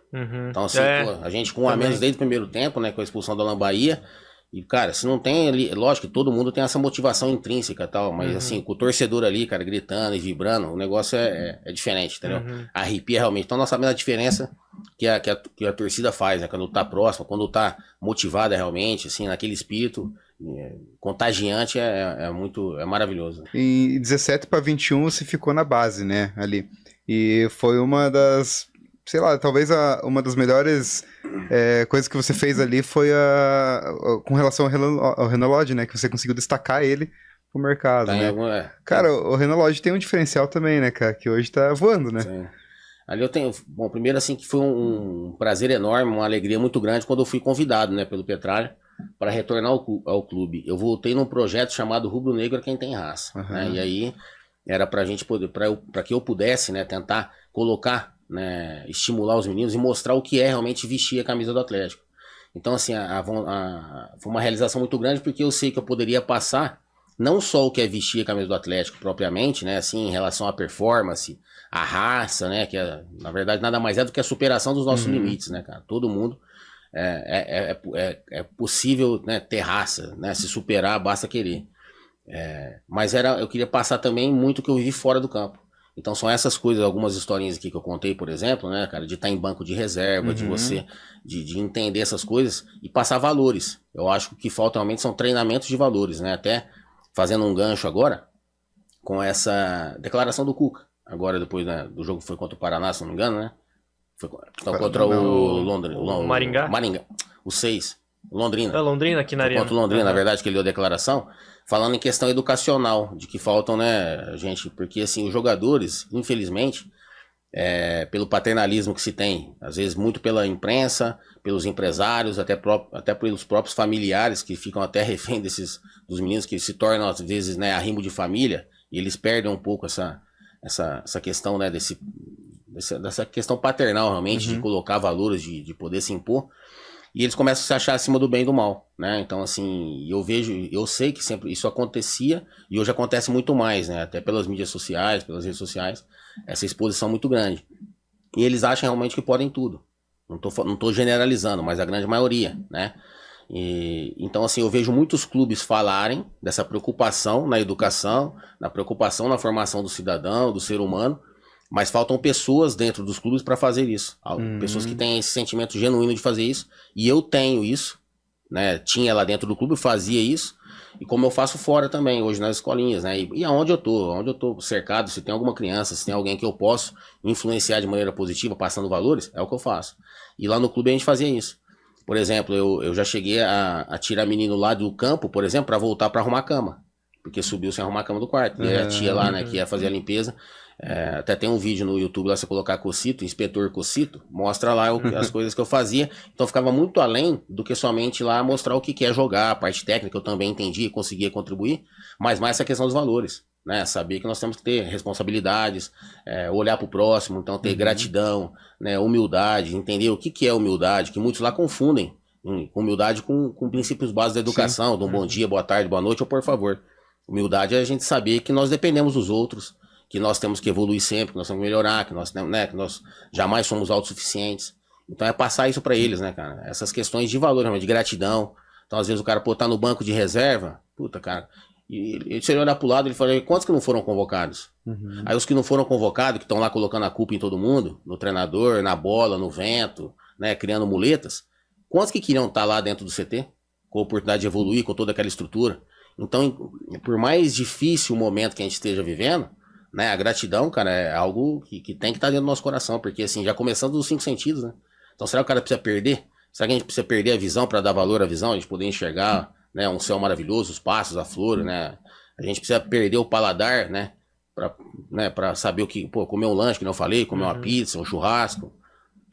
então assim, a gente com 1 a menos desde o primeiro tempo, né, com a expulsão do Alan Bahia, e cara, se não tem ali, lógico que todo mundo tem essa motivação intrínseca e tal, mas assim, com o torcedor ali, cara, gritando e vibrando, o negócio é diferente, entendeu? Arrepia realmente. Então nós sabemos a diferença que a torcida faz, né, quando tá próxima, quando tá motivada realmente, assim, naquele espírito contagiante, é maravilhoso. Em 17 para 21 você ficou na base, né, ali, e foi uma das, sei lá, talvez uma das melhores coisas que você fez ali foi com relação ao Renan Lodge, né, que você conseguiu destacar ele pro mercado, né? Cara, o Renan Lodge tem um diferencial também, né, cara, que hoje tá voando, né? Sim. Ali eu tenho, bom, primeiro assim que foi um prazer enorme, uma alegria muito grande quando eu fui convidado, né, pelo Petralha, para retornar ao clube. Eu voltei num projeto chamado Rubro Negro é Quem Tem Raça, né? E aí era pra gente poder, para que eu pudesse, né, tentar colocar, né, estimular os meninos e mostrar o que é realmente vestir a camisa do Atlético. Então assim, foi uma realização muito grande, porque eu sei que eu poderia passar não só o que é vestir a camisa do Atlético propriamente, né, assim, em relação à performance, à raça, né, que na verdade nada mais é do que a superação dos nossos limites, né, cara, todo mundo é possível, né, ter raça, né, se superar, basta querer. Mas eu queria passar também muito o que eu vivi fora do campo. Então são essas coisas, algumas historinhas aqui que eu contei, por exemplo, né, cara, de estar em banco de reserva, de você, de entender essas coisas e passar valores. Eu acho que o que falta realmente são treinamentos de valores, né, até fazendo um gancho agora, com essa declaração do Cuca, agora depois, né, do jogo que foi contra o Paraná, se não me engano, né, foi contra o Londrina, o Maringá, o 6, Londrina. Londrina aqui na Arena. Contra o Londrina, na verdade, que ele deu a declaração, falando em questão educacional, de que faltam, né, gente, porque assim, os jogadores, infelizmente, pelo paternalismo que se tem, às vezes muito pela imprensa, pelos empresários, até pelos próprios familiares, que ficam até refém dos meninos, que se tornam, às vezes, né, arrimo de família, e eles perdem um pouco essa questão, né, dessa questão paternal, realmente, de colocar valores, de poder se impor. E eles começam a se achar acima do bem e do mal, né? Então, assim, eu sei que sempre isso acontecia e hoje acontece muito mais, né? Até pelas mídias sociais, pelas redes sociais, essa exposição muito grande. E eles acham realmente que podem tudo. Não tô generalizando, mas a grande maioria, né? Então, assim, eu vejo muitos clubes falarem dessa preocupação na educação, na preocupação na formação do cidadão, do ser humano, mas faltam pessoas dentro dos clubes para fazer isso. Pessoas que têm esse sentimento genuíno de fazer isso. E eu tenho isso, né? Tinha lá dentro do clube, fazia isso. E como eu faço fora também, hoje nas escolinhas, né? E aonde eu tô cercado, se tem alguma criança, se tem alguém que eu posso influenciar de maneira positiva, passando valores, é o que eu faço. E lá no clube a gente fazia isso. Por exemplo, eu já cheguei a tirar menino lá do campo, por exemplo, para voltar para arrumar a cama. Porque subiu sem arrumar a cama do quarto. E aí a tia lá, né, que ia fazer a limpeza... até tem um vídeo no YouTube lá, você colocar Cocito, Inspetor Cocito, mostra lá as coisas que eu fazia. Então ficava muito além do que somente lá mostrar o que é jogar, a parte técnica eu também entendi e conseguia contribuir, mas mais essa questão dos valores, né? Saber que nós temos que ter responsabilidades, olhar para o próximo, então ter gratidão, né? Humildade, entender o que é humildade, que muitos lá confundem humildade com princípios básicos da educação, de um bom dia, boa tarde, boa noite ou por favor. Humildade é a gente saber que nós dependemos dos outros, que nós temos que evoluir sempre, que nós temos que melhorar, que nós jamais somos autossuficientes. Então é passar isso para eles, né, cara? Essas questões de valor, de gratidão. Então às vezes o cara, tá no banco de reserva, puta, cara, e se ele olhar pro lado, ele fala, quantos que não foram convocados? Aí os que não foram convocados, que estão lá colocando a culpa em todo mundo, no treinador, na bola, no vento, né, criando muletas, quantos que queriam estar lá dentro do CT, com a oportunidade de evoluir, com toda aquela estrutura? Então, por mais difícil o momento que a gente esteja vivendo, né, a gratidão, cara, é algo que tem que estar dentro do nosso coração, porque assim, já começando dos 5 sentidos, né? Então será que o cara precisa perder? Será que a gente precisa perder a visão para dar valor à visão, a gente poder enxergar, né, um céu maravilhoso, os passos, a flor, né? A gente precisa perder o paladar, né, pra saber o que, comer um lanche, que não eu falei, comer uma pizza, um churrasco,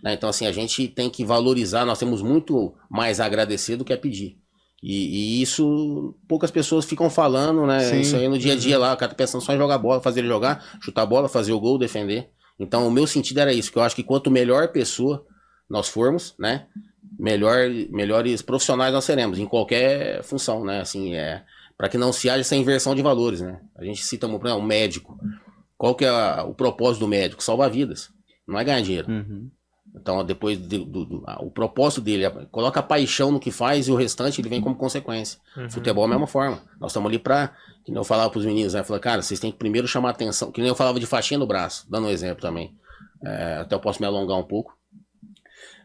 né? Então assim, a gente tem que valorizar, nós temos muito mais a agradecer do que a pedir. E isso, poucas pessoas ficam falando, né? Sim. Isso aí no dia a dia lá, o cara tá pensando só em jogar bola, fazer ele jogar, chutar a bola, fazer o gol, defender. Então o meu sentido era isso, que eu acho que quanto melhor pessoa nós formos, né? Melhores profissionais nós seremos, em qualquer função, né? Assim, para que não se haja essa inversão de valores, né? A gente cita um médico. Qual que é o propósito do médico? Salvar vidas, não é ganhar dinheiro. Então, depois o propósito dele, coloca a paixão no que faz e o restante ele vem como consequência. Futebol é a mesma forma. Nós estamos ali pra, que nem eu falava pros meninos, né? Eu falei, cara, vocês têm que primeiro chamar atenção, que nem eu falava de faixinha no braço, dando um exemplo também. Até eu posso me alongar um pouco.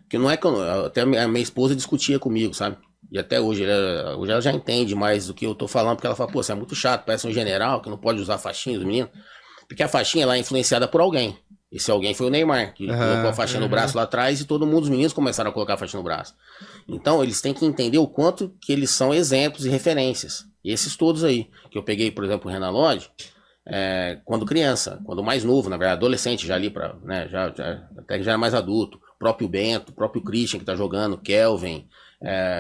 Porque não é que até a minha esposa discutia comigo, sabe? E até hoje ela já entende mais do que eu tô falando, porque ela fala, pô, você é muito chato, parece um general que não pode usar faixinha dos meninos. Porque a faixinha ela é influenciada por alguém. Esse alguém foi o Neymar, que colocou a faixinha no braço lá atrás e todo mundo, os meninos começaram a colocar a faixinha no braço. Então, eles têm que entender o quanto que eles são exemplos e referências. E esses todos aí, que eu peguei, por exemplo, o Renan Lodge, quando criança, quando mais novo, na verdade, adolescente, já ali para, né, até que já era mais adulto, o próprio Bento, o próprio Christian que tá jogando, Kelvin,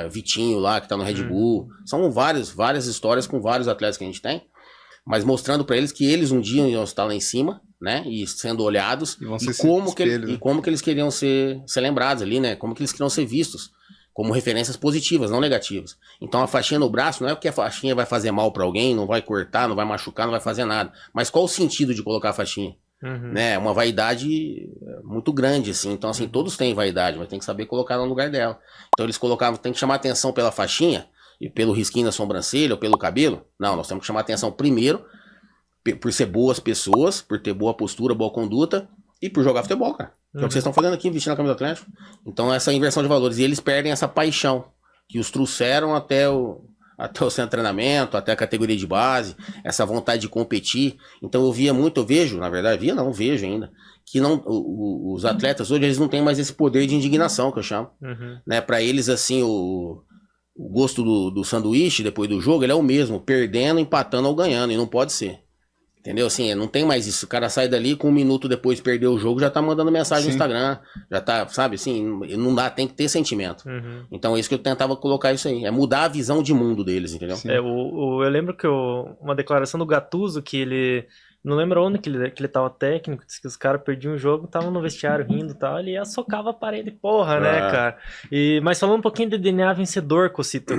Vitinho lá que tá no Red Bull. São várias histórias com vários atletas que a gente tem, mas mostrando para eles que eles um dia iam estar lá em cima, né, e sendo olhados, e como que eles queriam ser lembrados ali, né, como que eles queriam ser vistos, como referências positivas, não negativas. Então a faixinha no braço não é porque a faixinha vai fazer mal para alguém, não vai cortar, não vai machucar, não vai fazer nada, mas qual o sentido de colocar a faixinha? né? Uma vaidade muito grande, assim. Então, assim, todos têm vaidade, mas tem que saber colocar no lugar dela. Então, eles colocavam, tem que chamar atenção pela faixinha, e pelo risquinho na sobrancelha, ou pelo cabelo. Não, nós temos que chamar atenção primeiro por ser boas pessoas, por ter boa postura, boa conduta, e por jogar futebol, cara. Que é o que vocês estão fazendo aqui, vestindo a camisa do Atlético. Então, essa inversão de valores. E eles perdem essa paixão que os trouxeram até o centro de treinamento, até a categoria de base, essa vontade de competir. Então, eu vejo, na verdade, vejo ainda, que os atletas hoje, eles não têm mais esse poder de indignação, que eu chamo. Né? Para eles, assim, o gosto do sanduíche, depois do jogo, ele é o mesmo, perdendo, empatando ou ganhando, e não pode ser. Entendeu? Assim, não tem mais isso. O cara sai dali com 1 minuto depois de perder o jogo, já tá mandando mensagem no Instagram. Já tá, sabe, assim, não dá, tem que ter sentimento. Então é isso que eu tentava colocar isso aí. É mudar a visão de mundo deles, entendeu? Eu lembro que uma declaração do Gattuso, que ele... Não lembro onde que ele tava técnico, disse que os caras perdiam o jogo, estavam no vestiário rindo e tal, ele ia socava a parede, porra, né, cara? Mas falando um pouquinho de DNA vencedor, Cocito,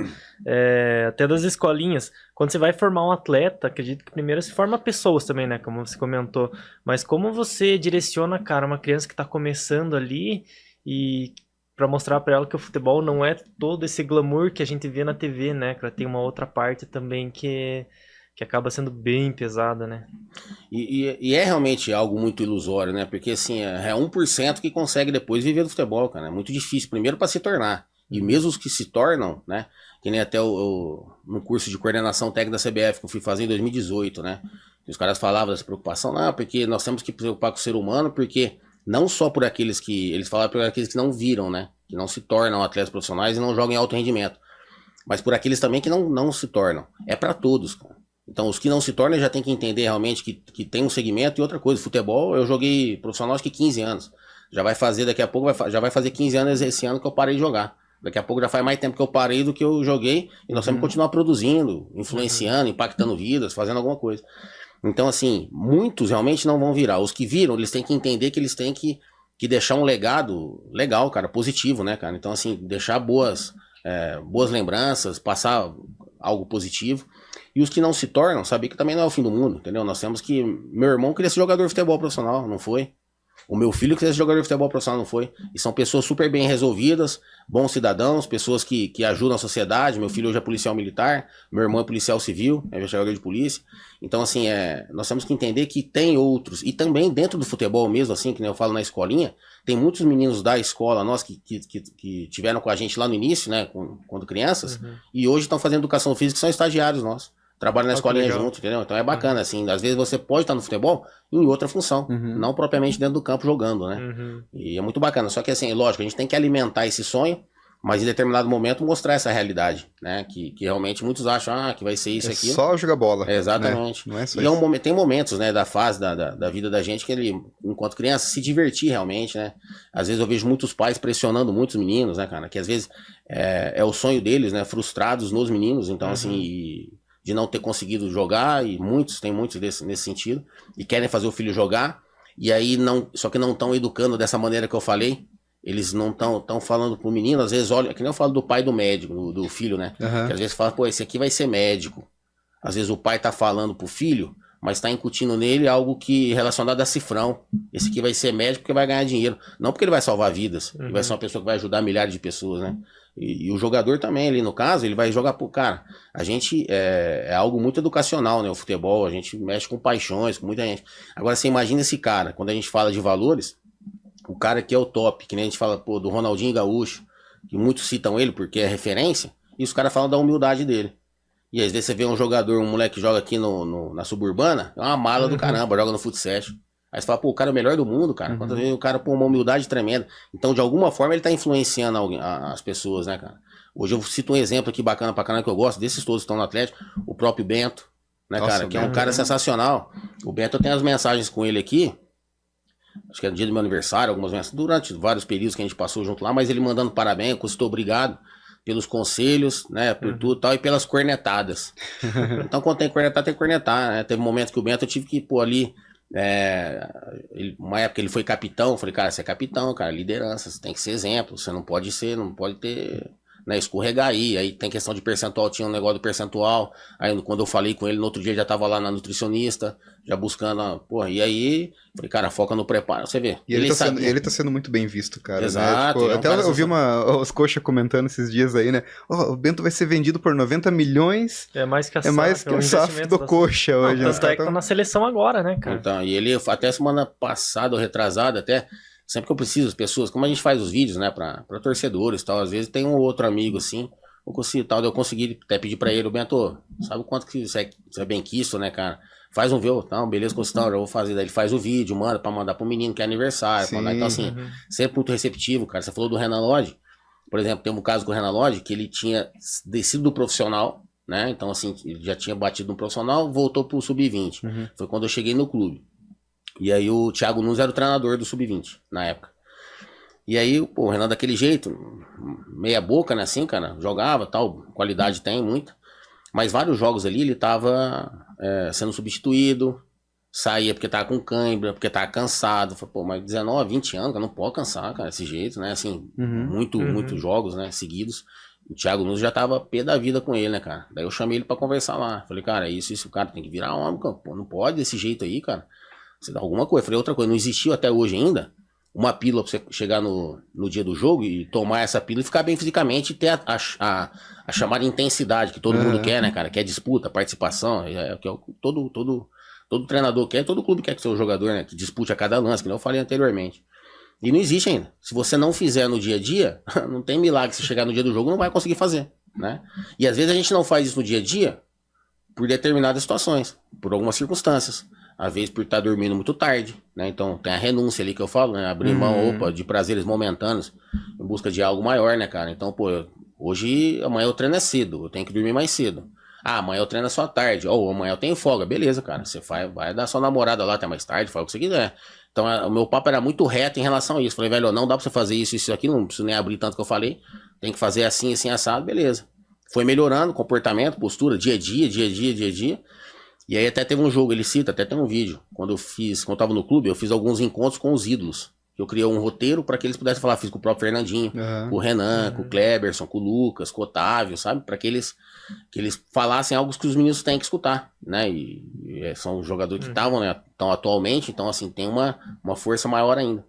até das escolinhas, quando você vai formar um atleta, acredito que primeiro se forma pessoas também, né, como você comentou, mas como você direciona, cara, uma criança que tá começando ali e pra mostrar pra ela que o futebol não é todo esse glamour que a gente vê na TV, né, cara? Tem uma outra parte também que acaba sendo bem pesada, né? E é realmente algo muito ilusório, né? Porque, assim, é 1% que consegue depois viver do futebol, cara. É muito difícil, primeiro para se tornar. E mesmo os que se tornam, né? Que nem até no curso de coordenação técnica da CBF que eu fui fazer em 2018, né? E os caras falavam dessa preocupação, não, porque nós temos que preocupar com o ser humano, porque não só por aqueles que... Eles falavam por aqueles que não viram, né? Que não se tornam atletas profissionais e não jogam em alto rendimento. Mas por aqueles também que não se tornam. É para todos, cara. Então, os que não se tornam já tem que entender realmente que tem um segmento. E outra coisa, futebol, eu joguei profissional acho que 15 anos. Já vai fazer, daqui a pouco, já vai fazer 15 anos esse ano que eu parei de jogar. Daqui a pouco já faz mais tempo que eu parei do que eu joguei. E nós temos que continuar produzindo, influenciando, impactando vidas, fazendo alguma coisa. Então, assim, muitos realmente não vão virar. Os que viram, eles têm que entender que eles têm que deixar um legado legal, cara, positivo, né, cara? Então, assim, deixar boas lembranças, passar algo positivo. E os que não se tornam, saber que também não é o fim do mundo, entendeu? Nós temos que... Meu irmão queria ser jogador de futebol profissional, não foi? O meu filho queria ser jogador de futebol profissional, não foi? E são pessoas super bem resolvidas, bons cidadãos, pessoas que ajudam a sociedade. Meu filho hoje é policial militar, meu irmão é policial civil, é jogador de polícia. Então, assim, nós temos que entender que tem outros. E também dentro do futebol mesmo, assim, que nem eu falo na escolinha, tem muitos meninos da escola, nós que tiveram com a gente lá no início, né, quando crianças, e hoje estão fazendo educação física, que são estagiários nossos. Trabalham na escolinha junto, entendeu? Então é bacana, assim, às vezes você pode estar no futebol em outra função, não propriamente dentro do campo jogando, né? E é muito bacana, só que assim, lógico, a gente tem que alimentar esse sonho, mas em determinado momento mostrar essa realidade, né? Que realmente muitos acham, que vai ser isso aqui. Só jogar bola. Exatamente. Né? Não é só isso. Tem momentos, né, da fase da vida da gente que ele, enquanto criança, se divertir realmente, né? Às vezes eu vejo muitos pais pressionando muitos meninos, né, cara? Que às vezes é o sonho deles, né? Frustrados nos meninos, então assim... de não ter conseguido jogar, e tem muitos nesse sentido, e querem fazer o filho jogar, e aí só que não estão educando dessa maneira que eu falei, eles não estão falando pro menino, às vezes olha, que nem eu falo do pai do médico, do filho, né, que às vezes fala, pô, esse aqui vai ser médico, às vezes o pai tá falando pro filho, mas tá incutindo nele algo que relacionado a cifrão, esse aqui vai ser médico porque vai ganhar dinheiro, não porque ele vai salvar vidas, ele vai ser uma pessoa que vai ajudar milhares de pessoas, né. E o jogador também, ali no caso, ele vai jogar pro cara. A gente é algo muito educacional, né? O futebol, a gente mexe com paixões, com muita gente. Agora você imagina esse cara, quando a gente fala de valores, o cara que é o top, que nem a gente fala, pô, do Ronaldinho Gaúcho, que muitos citam ele porque é referência, e os caras falam da humildade dele. E às vezes você vê um jogador, um moleque que joga aqui na suburbana, é uma mala do caramba, joga no futsal. Aí você fala, pô, o cara é o melhor do mundo, cara. Quantas vezes o cara, pô, uma humildade tremenda. Então, de alguma forma, ele tá influenciando as pessoas, né, cara? Hoje eu cito um exemplo aqui bacana pra caramba que eu gosto, desses todos que estão no Atlético, o próprio Bento, né, nossa, cara? Que é um cara sensacional. O Bento, eu tenho as mensagens com ele aqui, acho que é no dia do meu aniversário, algumas mensagens, durante vários períodos que a gente passou junto lá, mas ele mandando parabéns, custou obrigado pelos conselhos, né, por tudo e tal, e pelas cornetadas. Então, quando tem cornetada, tem que cornetar, né? Teve momentos que o Bento eu tive que ir, pô, ali... uma época ele foi capitão, eu falei, cara, você é capitão, cara, liderança, você tem que ser exemplo, você não pode ter né, escorregar aí tem questão de percentual, tinha um negócio do percentual, aí quando eu falei com ele, no outro dia já tava lá na nutricionista, já buscando, porra, e aí, falei, cara, foca no preparo, você vê. E ele tá sendo muito bem visto, cara. Exato. Né? Tipo, até eu vi os coxa comentando esses dias aí, né? O Bento vai ser vendido por 90 milhões. É mais que a SAF do coxa hoje. Não, tanto é que tá na seleção agora, né, cara? Então, e ele, até semana passada ou retrasada, até, sempre que eu preciso, as pessoas, como a gente faz os vídeos, né, pra torcedores e tal, às vezes tem um outro amigo assim, eu consegui até pedir pra ele, Bento, sabe o quanto que você é bem quisto, né, cara? Faz um vídeo, tá, beleza, Costão, eu vou fazer. Daí ele faz o vídeo, manda pra mandar pro menino que é aniversário. Mandar, então, assim, sempre muito receptivo, cara. Você falou do Renan Lodge, por exemplo, tem um caso com o Renan Lodge, que ele tinha descido do profissional, né? Então, assim, ele já tinha batido no profissional, voltou pro sub-20. Foi quando eu cheguei no clube. E aí o Thiago Nunes era o treinador do sub-20, na época. E aí, pô, o Renan daquele jeito, meia boca, né, assim, cara, jogava, tal, qualidade tem, muita. Mas vários jogos ali ele tava sendo substituído, saía porque tava com cãibra, porque tava cansado. Falei, pô, mas 19, 20 anos, cara, não pode cansar, cara, desse jeito, né? Assim, muitos jogos, né, seguidos. O Thiago Nunes já tava pé da vida com ele, né, cara? Daí eu chamei ele pra conversar lá. Falei, cara, isso, o cara tem que virar homem, cara. Pô, não pode desse jeito aí, cara. Você dá alguma coisa. Falei, outra coisa, não existiu até hoje ainda uma pílula pra você chegar no dia do jogo e tomar essa pílula e ficar bem fisicamente e ter a chamada intensidade que todo mundo quer, né, cara? Quer disputa, participação, que todo treinador quer, todo clube quer que seu jogador, né, que dispute a cada lance, que eu falei anteriormente. E não existe ainda. Se você não fizer no dia a dia, não tem milagre. Se chegar no dia do jogo, não vai conseguir fazer, né? E às vezes a gente não faz isso no dia a dia por determinadas situações, por algumas circunstâncias. Às vezes por estar dormindo muito tarde, né? Então tem a renúncia ali que eu falo, né? Abrir mão, de prazeres momentâneos em busca de algo maior, né, cara? Então, pô, amanhã eu treino é cedo, eu tenho que dormir mais cedo. Ah, amanhã eu treino só à tarde. Ou amanhã eu tenho folga. Beleza, cara. Você vai dar sua namorada lá até mais tarde, faz o que você quiser. Então, o meu papo era muito reto em relação a isso. Falei, velho, não dá pra você fazer isso aqui, não preciso nem abrir tanto que eu falei. Tem que fazer assim, assim, assado, beleza. Foi melhorando comportamento, postura, dia a dia. E aí até teve um jogo, ele cita, até tem um vídeo. Quando eu tava no clube, eu fiz alguns encontros com os ídolos. Eu criei um roteiro para que eles pudessem falar. Fiz com o próprio Fernandinho, com o Renan, com o Kleberson, com o Lucas, com o Otávio, sabe? Para que eles falassem algo que os meninos têm que escutar, né? E são os jogadores que estavam, né? Estão atualmente, então assim, tem uma força maior ainda.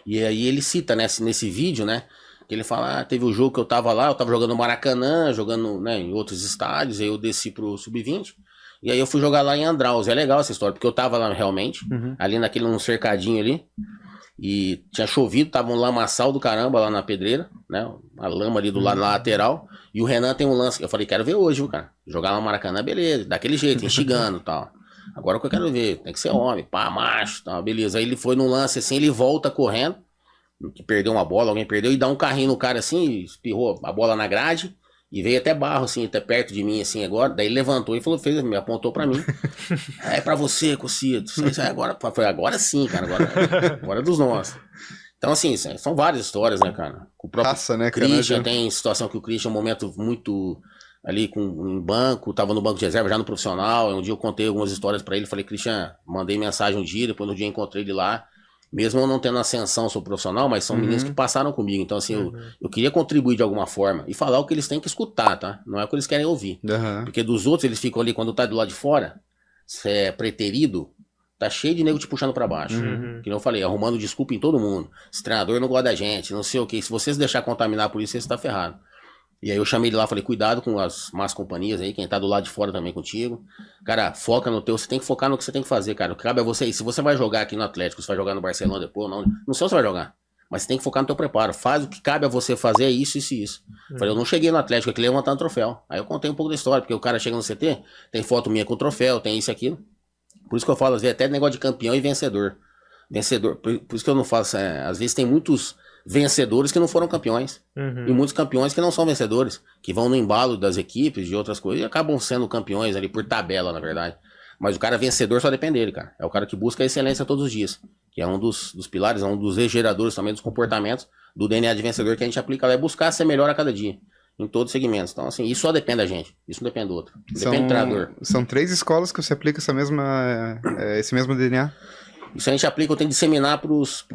E aí ele cita, né, nesse vídeo, né? Que ele fala, teve o jogo que eu tava lá, eu tava jogando no Maracanã, jogando, né, em outros estádios, aí eu desci pro Sub-20. E aí eu fui jogar lá em Andraus. É legal essa história, porque eu tava lá realmente, ali num cercadinho ali. E tinha chovido, tava um lamaçal do caramba lá na pedreira, né? A lama ali do lado na lateral. E o Renan tem um lance que eu falei, quero ver hoje, viu, cara? Jogar lá no Maracanã, beleza, daquele jeito, instigando e tal. Agora o que eu quero ver, tem que ser homem, pá, macho, tal, beleza. Aí ele foi num lance assim, ele volta correndo, que perdeu uma bola, alguém perdeu, e dá um carrinho no cara assim, espirrou a bola na grade. E veio até barro, assim, até perto de mim, assim, agora. Daí ele levantou e falou, me apontou pra mim. É pra você, Cocido. Agora sim, cara. Agora é dos nossos. Então, assim, são várias histórias, né, cara? O próprio Raça, né, Christian, tem situação que o Christian, um momento muito ali em banco, tava no banco de reserva, já no profissional. Um dia eu contei algumas histórias pra ele. Falei, Christian, mandei mensagem um dia, depois no dia encontrei ele lá. Mesmo eu não tendo ascensão, sou profissional, mas são meninos que passaram comigo. Então, assim, eu queria contribuir de alguma forma e falar o que eles têm que escutar, tá? Não é o que eles querem ouvir. Porque dos outros, eles ficam ali, quando tá do lado de fora, você é preterido, tá cheio de nego te puxando pra baixo. Que eu falei, arrumando desculpa em todo mundo. Esse treinador não gosta da gente, não sei o que. Se você se deixar contaminar por isso, você está ferrado. E aí eu chamei ele lá, falei, cuidado com as más companhias aí, quem tá do lado de fora também contigo. Cara, foca no teu, você tem que focar no que você tem que fazer, cara. O que cabe é você. E se você vai jogar aqui no Atlético, você vai jogar no Barcelona depois, não sei onde você vai jogar. Mas você tem que focar no teu preparo. Faz o que cabe a você fazer, isso. Falei, eu não cheguei no Atlético aqui levantando troféu. Aí eu contei um pouco da história, porque o cara chega no CT, tem foto minha com o troféu, tem isso e aquilo. Por isso que eu falo, às vezes, até negócio de campeão e vencedor. Por isso que eu não faço, às vezes tem muitos vencedores que não foram campeões. E muitos campeões que não são vencedores, que vão no embalo das equipes, de outras coisas, e acabam sendo campeões ali por tabela, na verdade. Mas o cara vencedor só depende dele, cara. É o cara que busca a excelência todos os dias, que é um dos pilares, é um dos geradores também dos comportamentos do DNA de vencedor que a gente aplica lá, é buscar ser melhor a cada dia, em todos os segmentos. Então, assim, isso só depende da gente, isso não depende do outro. Depende do treinador. São 3 escolas que você aplica esse mesmo DNA? Isso a gente aplica, eu tenho que disseminar pros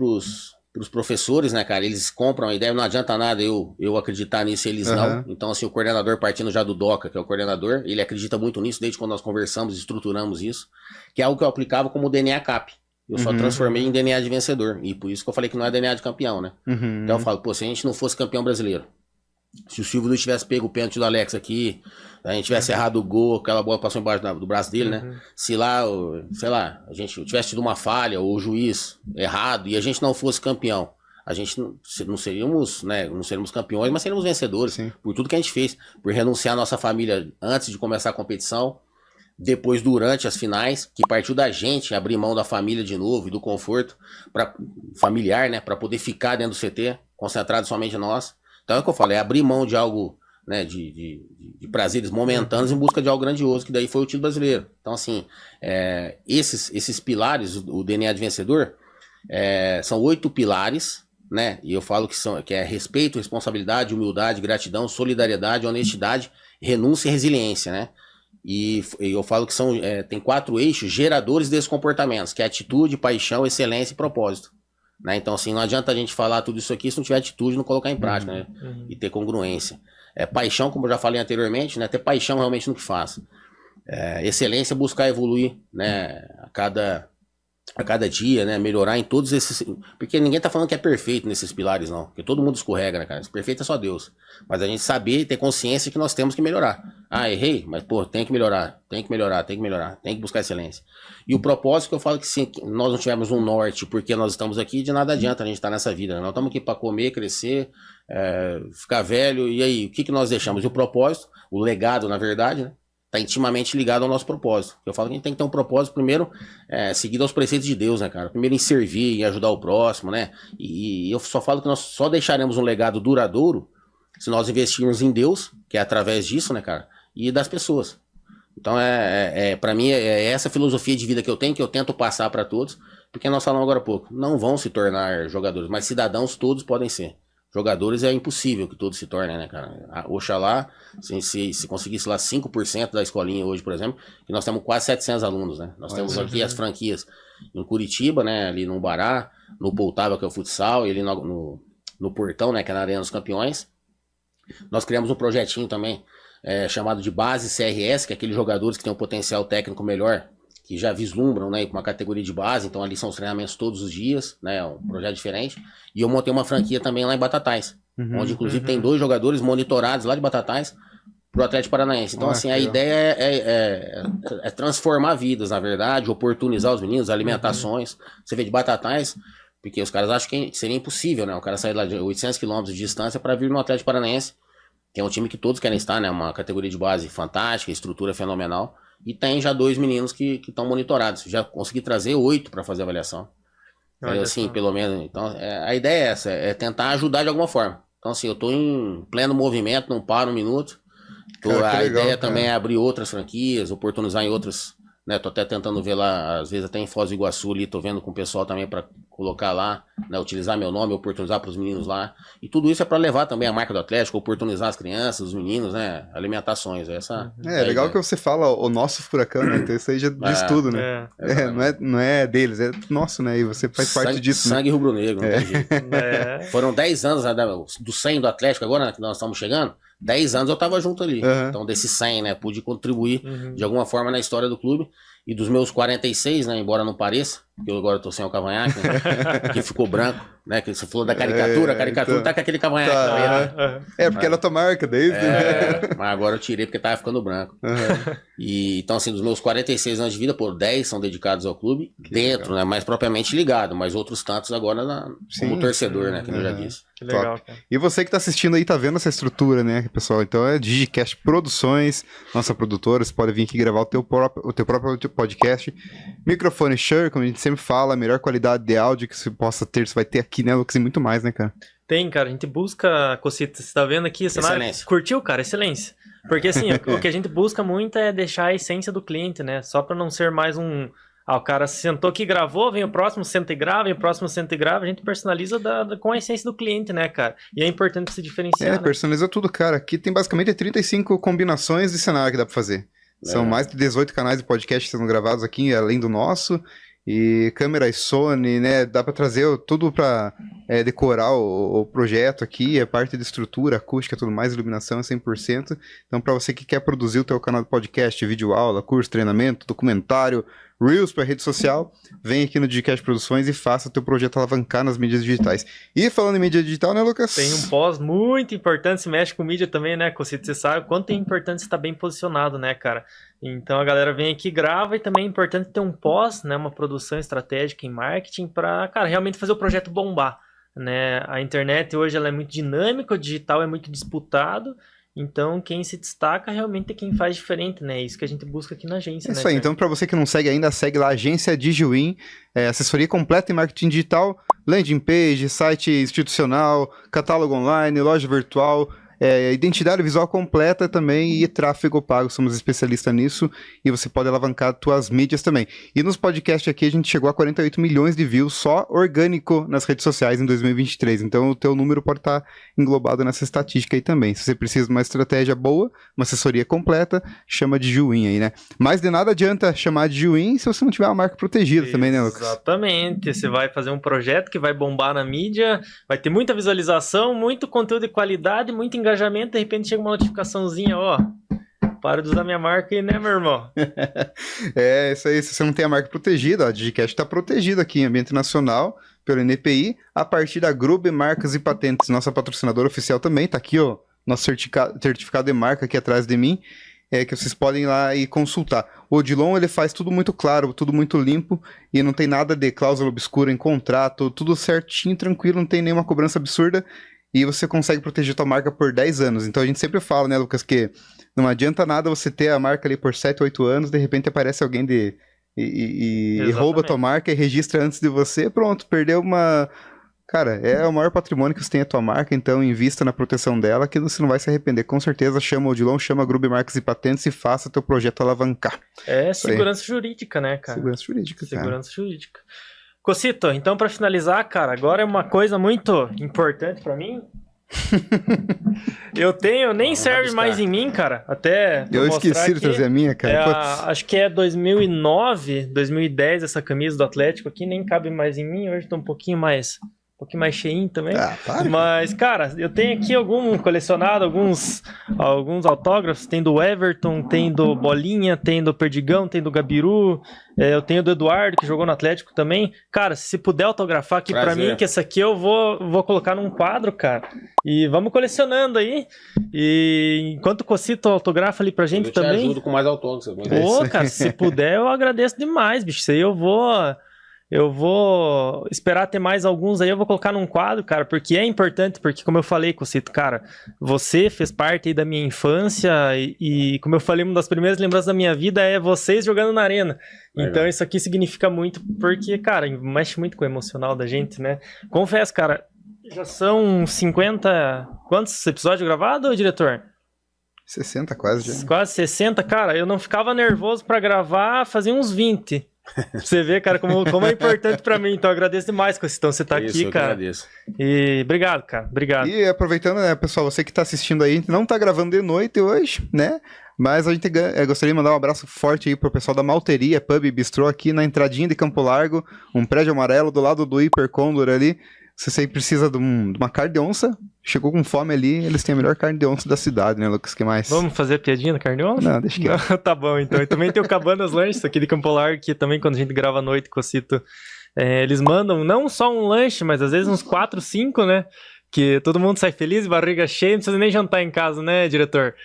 pros professores, né, cara? Eles compram a ideia, não adianta nada eu acreditar nisso e eles não. Então, assim, o coordenador, partindo já do Doca, que é o coordenador, ele acredita muito nisso, desde quando nós conversamos, estruturamos isso, que é algo que eu aplicava como DNA CAP. Eu só transformei em DNA de vencedor. E por isso que eu falei que não é DNA de campeão, né? Então eu falo, pô, se a gente não fosse campeão brasileiro, se o Silvio Luiz tivesse pego o pênalti do Alex aqui, a gente tivesse errado o gol, aquela bola passou embaixo do braço dele, né? Se lá, sei lá, a gente tivesse tido uma falha, ou o juiz errado, e a gente não fosse campeão, a gente não seríamos, né? Não seríamos campeões, mas seríamos vencedores. Sim. Por tudo que a gente fez, por renunciar à nossa família antes de começar a competição, depois durante as finais, que partiu da gente abrir mão da família de novo e do conforto familiar, né? Para poder ficar dentro do CT, concentrado somente em nós. Então é o que eu falo, é abrir mão de algo, né, de prazeres momentâneos em busca de algo grandioso, que daí foi o título brasileiro. Então, assim, esses pilares, o DNA de vencedor, são 8 pilares, né? E eu falo que é respeito, responsabilidade, humildade, gratidão, solidariedade, honestidade, renúncia e resiliência, né? E eu falo que tem 4 eixos geradores desses comportamentos, que é atitude, paixão, excelência e propósito. Né? Então, assim, não adianta a gente falar tudo isso aqui se não tiver atitude e não colocar em prática, né? E ter congruência. Paixão, como eu já falei anteriormente, né? Ter paixão realmente no que faz. Excelência, buscar evoluir, né? A cada dia, né? Melhorar em todos esses... Porque ninguém tá falando que é perfeito nesses pilares, não. Porque todo mundo escorrega, né, cara? Perfeito é só Deus. Mas a gente saber e ter consciência que nós temos que melhorar. Ah, errei? Mas, pô, tem que melhorar. Tem que melhorar, tem que melhorar. Tem que buscar excelência. E o propósito que eu falo que se nós não tivermos um norte porque nós estamos aqui, de nada adianta a gente estar nessa vida. Né? Nós estamos aqui para comer, crescer, ficar velho. E aí, o que nós deixamos? E o propósito, o legado, na verdade, né? Tá intimamente ligado ao nosso propósito. Eu falo que a gente tem que ter um propósito, primeiro, seguido aos preceitos de Deus, né, cara? Primeiro em servir, em ajudar o próximo, né? E eu só falo que nós só deixaremos um legado duradouro se nós investirmos em Deus, que é através disso, né, cara? E das pessoas. Então, para mim, é essa filosofia de vida que eu tenho, que eu tento passar para todos, porque nós falamos agora há pouco, não vão se tornar jogadores, mas cidadãos todos podem ser. Jogadores é impossível que todos se tornem, né, cara? Oxalá, se conseguisse lá 5% da escolinha hoje, por exemplo, que nós temos quase 700 alunos, né? Nós temos aqui as franquias em Curitiba, né, ali no Bará, no Poltava, que é o futsal, e ali no Portão, né, que é na Arena dos Campeões. Nós criamos um projetinho também, chamado de Base CRS, que é aqueles jogadores que têm um potencial técnico melhor, que já vislumbram, né, com uma categoria de base, então ali são os treinamentos todos os dias, né, um projeto diferente. E eu montei uma franquia também lá em Batatais, onde inclusive tem 2 jogadores monitorados lá de Batatais pro Atlético Paranaense. Então, assim, a ideia é transformar vidas, na verdade, oportunizar os meninos, alimentações. Você vê de Batatais, porque os caras acham que seria impossível, né, o cara sair lá de 800 quilômetros de distância para vir no Atlético Paranaense, que é um time que todos querem estar, né, uma categoria de base fantástica, estrutura fenomenal. E tem já 2 meninos que estão monitorados. Já consegui trazer 8 para fazer a avaliação. Assim, pelo menos. Então, a ideia é essa, é tentar ajudar de alguma forma. Então, assim, eu tô em pleno movimento, não paro um minuto. A ideia também é abrir outras franquias, oportunizar em outras, né? Tô até tentando ver lá, às vezes até em Foz do Iguaçu ali, tô vendo com o pessoal também para colocar lá, né? Utilizar meu nome, oportunizar para os meninos lá. E tudo isso é para levar também a marca do Atlético, oportunizar as crianças, os meninos, né? Alimentações. É legal que você fala o nosso furacão, né? Então isso aí já diz tudo, né? Não é deles, é nosso, né? E você faz parte disso. Sangue rubro-negro, não tem jeito. Foram 10 anos, né, do 100 do Atlético agora, né, que nós estamos chegando. 10 anos eu tava junto ali. Então, desses 100, né? Pude contribuir de alguma forma na história do clube. E dos meus 46, né? Embora não pareça, porque eu agora tô sem o cavanhaque, né, que ficou branco, né? Que você falou da caricatura, a caricatura então, tá com aquele cavanhaque também, né? Porque era a tua marca desde. Mas agora eu tirei porque tava ficando branco. E então, assim, dos meus 46 anos de vida, pô, 10 são dedicados ao clube, que dentro, legal, né? Mais propriamente ligado, mas outros tantos agora como torcedor, né? Que eu já disse. Que legal, cara. E você que tá assistindo aí, tá vendo essa estrutura, né, pessoal? Então é DigiCast Produções, nossa produtora, você pode vir aqui gravar o teu próprio podcast. Microfone Shure, como a gente sempre fala, a melhor qualidade de áudio que você possa ter, você vai ter aqui, né, Lucas? E muito mais, né, cara? Tem, cara. A gente busca, Cocita, você tá vendo aqui o cenário? Excelência. Curtiu, cara? Excelência. Porque, assim, o que a gente busca muito é deixar a essência do cliente, né? Só pra não ser mais um... o cara sentou aqui e gravou, vem o próximo, senta e grava, vem o próximo, senta e grava. A gente personaliza com a essência do cliente, né, cara? E é importante se diferenciar, né? Personaliza tudo, cara. Aqui tem basicamente 35 combinações de cenário que dá pra fazer. São mais de 18 canais de podcast que são gravados aqui, além do nosso. e câmeras Sony, né? Dá para trazer tudo para decorar o projeto aqui, a parte de estrutura, acústica, tudo mais, iluminação é 100%. Então, para você que quer produzir o teu canal de podcast, vídeo aula, curso, treinamento, documentário, Reels para rede social, vem aqui no Digicast Produções e faça o teu projeto alavancar nas mídias digitais. E falando em mídia digital, né, Lucas? Tem um pós muito importante, se mexe com mídia também, né, Cocito? Você sabe o quanto é importante estar bem posicionado, né, cara? Então a galera vem aqui, grava, e também é importante ter um pós, né, uma produção estratégica em marketing para, cara, realmente fazer o projeto bombar, né? A internet hoje ela é muito dinâmica, o digital é muito disputado. Então, quem se destaca realmente é quem faz diferente, né? É isso que a gente busca aqui na agência, É né? isso aí. Então, para você que não segue ainda, segue lá, Agência DigiWin, assessoria completa em marketing digital, landing page, site institucional, catálogo online, loja virtual, identidade visual completa também e tráfego pago. Somos especialistas nisso e você pode alavancar suas mídias também. E nos podcasts aqui a gente chegou a 48 milhões de views só orgânico nas redes sociais em 2023. Então o teu número pode estar englobado nessa estatística aí também. Se você precisa de uma estratégia boa, uma assessoria completa, chama de Juin aí, né? Mas de nada adianta chamar de Juin se você não tiver uma marca protegida também, né, Lucas? Exatamente. Você vai fazer um projeto que vai bombar na mídia, vai ter muita visualização, muito conteúdo de qualidade, muito engajamento, de repente chega uma notificaçãozinha, ó, para de usar minha marca aí, né, meu irmão? Isso aí, se você não tem a marca protegida, a Digicast está protegida aqui em ambiente nacional pelo NPI, a partir da Grube Marcas e Patentes, nossa patrocinadora oficial também, tá aqui, ó, nosso certificado de marca aqui atrás de mim, que vocês podem ir lá e consultar. O Odilon, ele faz tudo muito claro, tudo muito limpo, e não tem nada de cláusula obscura em contrato, tudo certinho, tranquilo, não tem nenhuma cobrança absurda, e você consegue proteger tua marca por 10 anos. Então a gente sempre fala, né, Lucas, que não adianta nada você ter a marca ali por 7, 8 anos, de repente aparece alguém e rouba tua marca e registra antes de você, pronto, perdeu uma... Cara, é o maior patrimônio que você tem a tua marca, então invista na proteção dela, que você não vai se arrepender. Com certeza, chama o Odilon, chama a Grube Marcas e Patentes e faça teu projeto alavancar. É segurança jurídica, né, cara? Segurança jurídica, cara. Segurança jurídica. Cocito, então pra finalizar, cara, agora é uma coisa muito importante pra mim. Nem serve mais em mim, cara. Até eu esqueci de trazer a minha, cara. Acho que é 2009, 2010 essa camisa do Atlético aqui, nem cabe mais em mim. Hoje tô um pouquinho mais cheinho também. Mas, cara, eu tenho aqui colecionado alguns autógrafos. Tem do Everton, tem do Bolinha, tem do Perdigão, tem do Gabiru. Eu tenho do Eduardo, que jogou no Atlético também. Cara, se puder autografar aqui pra mim, que essa aqui eu vou colocar num quadro, cara. E vamos colecionando aí. E enquanto o Cocito autografa ali pra gente também. Eu te ajudo com mais autógrafos. Pô, cara, se puder, eu agradeço demais, bicho. Isso aí eu vou esperar ter mais alguns aí, eu vou colocar num quadro, cara, porque é importante, porque como eu falei, Cocito, cara, você fez parte aí da minha infância e como eu falei, uma das primeiras lembranças da minha vida é vocês jogando na arena. Então isso aqui significa muito, porque, cara, mexe muito com o emocional da gente, né? Confesso, cara, já são 50... Quantos episódios gravados, diretor? 60 quase já. Quase 60, cara, eu não ficava nervoso pra gravar, fazia uns 20. Você vê, cara, como é importante pra mim. Então eu agradeço demais, Cocitão, você tá aqui, cara. Eu agradeço. E obrigado, cara. Obrigado. E aproveitando, né, pessoal, você que tá assistindo aí, a gente não tá gravando de noite hoje, né? Mas a gente gostaria de mandar um abraço forte aí pro pessoal da Malteria Pub e Bistrô aqui na entradinha de Campo Largo, um prédio amarelo do lado do Hiper Condor ali. Se você precisa de uma carne de onça, chegou com fome ali, eles têm a melhor carne de onça da cidade, né, Lucas? Que mais? Vamos fazer piadinha na carne de onça? Não, deixa que... Não, tá bom, então. E também tem o Cabanas Lanches aqui de Campo Largo, que também quando a gente grava à noite, Cocito, eles mandam não só um lanche, mas às vezes uns 4, 5, né? Que todo mundo sai feliz, barriga cheia, não precisa nem jantar em casa, né, diretor?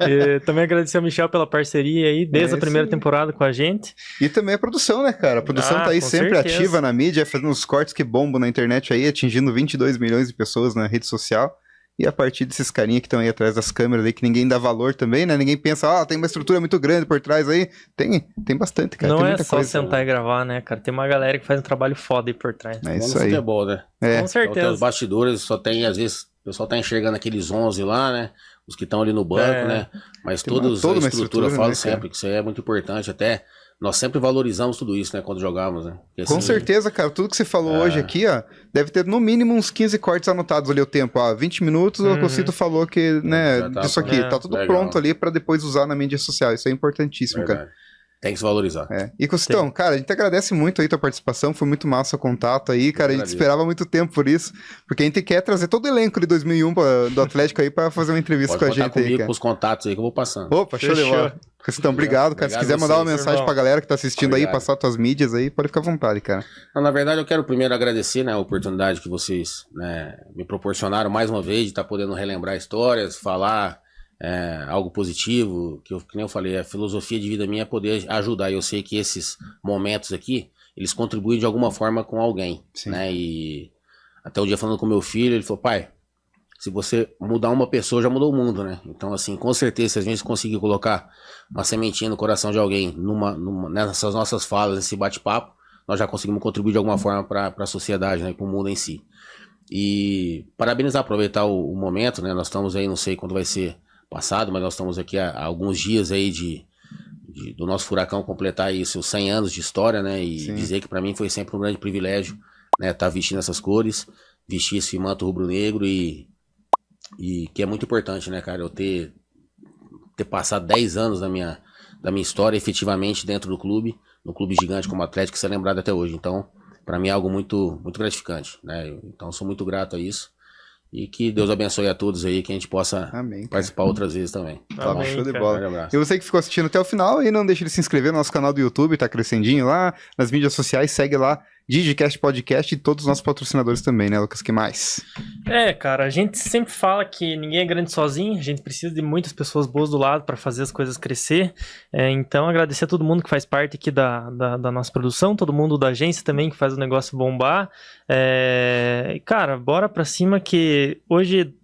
E também agradecer ao Michel pela parceria aí, desde a primeira temporada com a gente. E também a produção, né, cara? A produção tá aí sempre ativa na mídia, fazendo os cortes que bombam na internet aí, atingindo 22 milhões de pessoas na rede social. E a partir desses carinha que estão aí atrás das câmeras aí, que ninguém dá valor também, né? Ninguém pensa, tem uma estrutura muito grande por trás aí. Tem bastante, cara. Não tem muita coisa. Sentar e gravar, né, cara? Tem uma galera que faz um trabalho foda aí por trás. É isso aí. Futebol, né? Com certeza. Então, os bastidores só tem, às vezes, o pessoal tá enxergando aqueles 11 lá, né? Os que estão ali no banco, né? Mas toda a estrutura, eu falo, né, sempre, que isso aí é muito importante, até... Nós sempre valorizamos tudo isso, né, quando jogamos, né? Porque, assim, com certeza, cara. Tudo que você falou hoje aqui, ó, deve ter no mínimo uns 15 cortes anotados ali o tempo. 20 minutos, o Cocito falou que, né, disso aqui. Tá tudo pronto ali pra depois usar na mídia social. Isso é importantíssimo, cara. Tem que se valorizar. E Costão, cara, a gente agradece muito aí tua participação, foi muito massa o contato aí, cara, a gente esperava muito tempo por isso, porque a gente quer trazer todo o elenco de 2001 do Atlético aí pra fazer uma entrevista com a gente aí, cara. Com os contatos aí que eu vou passando. Opa, show de bola. Costão, obrigado, cara. Se quiser mandar uma mensagem pra galera que tá assistindo aí, passar tuas mídias aí, pode ficar à vontade, cara. Não, na verdade, eu quero primeiro agradecer, né, a oportunidade que vocês, né, me proporcionaram mais uma vez de estar podendo relembrar histórias, falar algo positivo, que nem eu falei, a filosofia de vida minha é poder ajudar. Eu sei que esses momentos aqui, eles contribuem de alguma forma com alguém, né? E até um dia falando com meu filho, ele falou, pai, se você mudar uma pessoa, já mudou o mundo, né? Então, assim, com certeza, se a gente conseguir colocar uma sementinha no coração de alguém, nessas nossas falas, nesse bate-papo, nós já conseguimos contribuir de alguma forma para a sociedade, né? Para o mundo em si. E parabenizar, aproveitar o momento, né? Nós estamos aí, não sei quando vai ser passado, mas nós estamos aqui há alguns dias aí do nosso Furacão completar aí seus 100 anos de história, né? E dizer que para mim foi sempre um grande privilégio, né? Tá vestindo essas cores, vestir esse manto rubro-negro e que é muito importante, né, cara? Eu ter passado 10 anos da minha história efetivamente dentro do clube, no clube gigante como Atlético, ser lembrado até hoje. Então, para mim é algo muito, muito gratificante, né? Então, sou muito grato a isso. E que Deus abençoe a todos aí, que a gente possa participar outras vezes também. Tá bom, show de bola. E você que ficou assistindo até o final, aí não deixe de se inscrever no nosso canal do YouTube, tá crescendinho lá, nas mídias sociais, segue lá, DigiCast Podcast e todos os nossos patrocinadores também, né, Lucas? Que mais? Cara, a gente sempre fala que ninguém é grande sozinho, a gente precisa de muitas pessoas boas do lado para fazer as coisas crescer. Então, agradecer a todo mundo que faz parte aqui da nossa produção, todo mundo da agência também que faz o negócio bombar. Cara, bora pra cima que hoje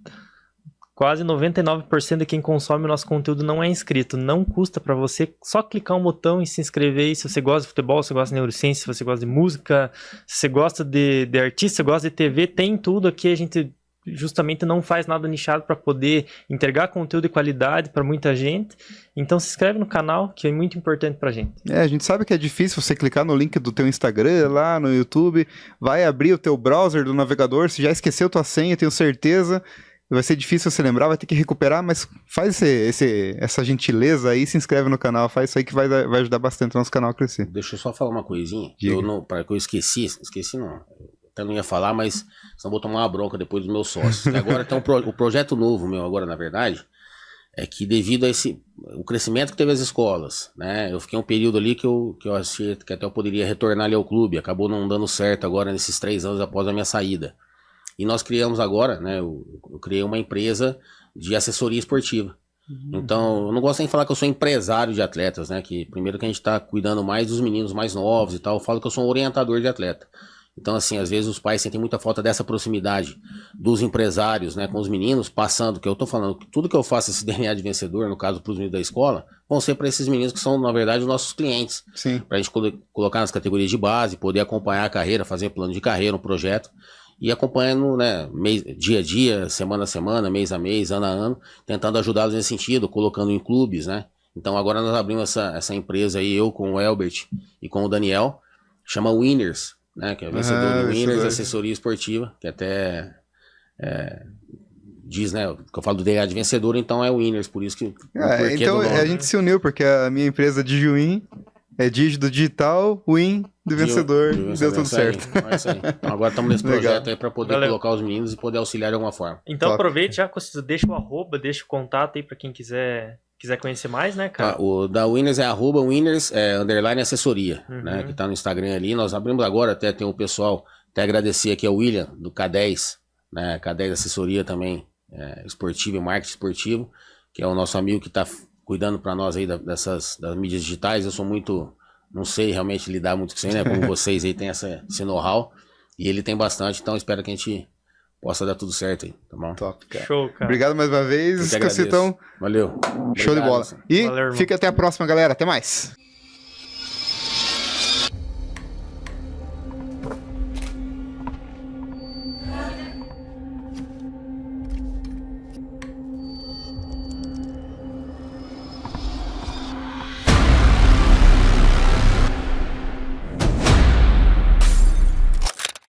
quase 99% de quem consome o nosso conteúdo não é inscrito. Não custa para você só clicar um botão e se inscrever aí. Se você gosta de futebol, se você gosta de neurociência, se você gosta de música, se você gosta de artista, se você gosta de TV, tem tudo aqui. A gente justamente não faz nada nichado para poder entregar conteúdo de qualidade para muita gente. Então se inscreve no canal, que é muito importante pra gente. A gente sabe que é difícil você clicar no link do teu Instagram lá no YouTube, vai abrir o teu browser do navegador, se já esqueceu tua senha, tenho certeza. Vai ser difícil você lembrar, vai ter que recuperar, mas faz essa gentileza aí, se inscreve no canal, faz isso aí que vai ajudar bastante o nosso canal a crescer. Deixa eu só falar uma coisinha, que eu esqueci não, até não ia falar, mas senão vou tomar uma bronca depois dos meus sócios. Que agora tem o projeto novo meu agora, na verdade, é que devido a o crescimento que teve as escolas, né, eu fiquei um período ali que eu achei que até eu poderia retornar ali ao clube, acabou não dando certo agora nesses 3 anos após a minha saída. E nós criamos agora, né, eu criei uma empresa de assessoria esportiva. Então, eu não gosto nem de falar que eu sou empresário de atletas, né, que primeiro que a gente tá cuidando mais dos meninos mais novos e tal, eu falo que eu sou um orientador de atleta. Então, assim, às vezes os pais sentem muita falta dessa proximidade dos empresários, né, com os meninos, passando, que eu tô falando, que tudo que eu faço esse DNA de vencedor, no caso pros meninos da escola, vão ser para esses meninos que são, na verdade, os nossos clientes. Sim. Pra gente colocar nas categorias de base, poder acompanhar a carreira, fazer plano de carreira, um projeto. E acompanhando, né, dia a dia, semana a semana, mês a mês, ano a ano, tentando ajudá-los nesse sentido, colocando em clubes, né. Então agora nós abrimos essa empresa aí, eu com o Elbert e com o Daniel, chama Winners, né, que é vencedor do Winners, assessoria esportiva, que até diz, né, que eu falo do DNA de vencedor, então é o Winners, por isso que... Então a gente se uniu, porque a minha empresa DigiWin é dígito digital, win do vencedor, deu tudo certo. É isso aí. Então agora estamos nesse projeto aí para poder colocar os meninos e poder auxiliar de alguma forma. Então aproveite já, deixa o arroba, deixa o contato aí para quem quiser conhecer mais, né, cara? O da Winners é arroba Winners _, assessoria, né, que tá no Instagram ali. Nós abrimos agora, até tem o pessoal, até agradecer aqui ao William, do K10, né, K10 assessoria também, esportiva e marketing esportivo, que é o nosso amigo que tá cuidando para nós aí das mídias digitais. Eu sou muito, não sei realmente lidar muito com isso aí, né, como vocês aí tem esse know-how, e ele tem bastante, então espero que a gente possa dar tudo certo aí, tá bom? Top, cara. Show, cara. Obrigado mais uma vez, Cacetão. Valeu. Show de bola. E valeu, fica até a próxima, galera. Até mais.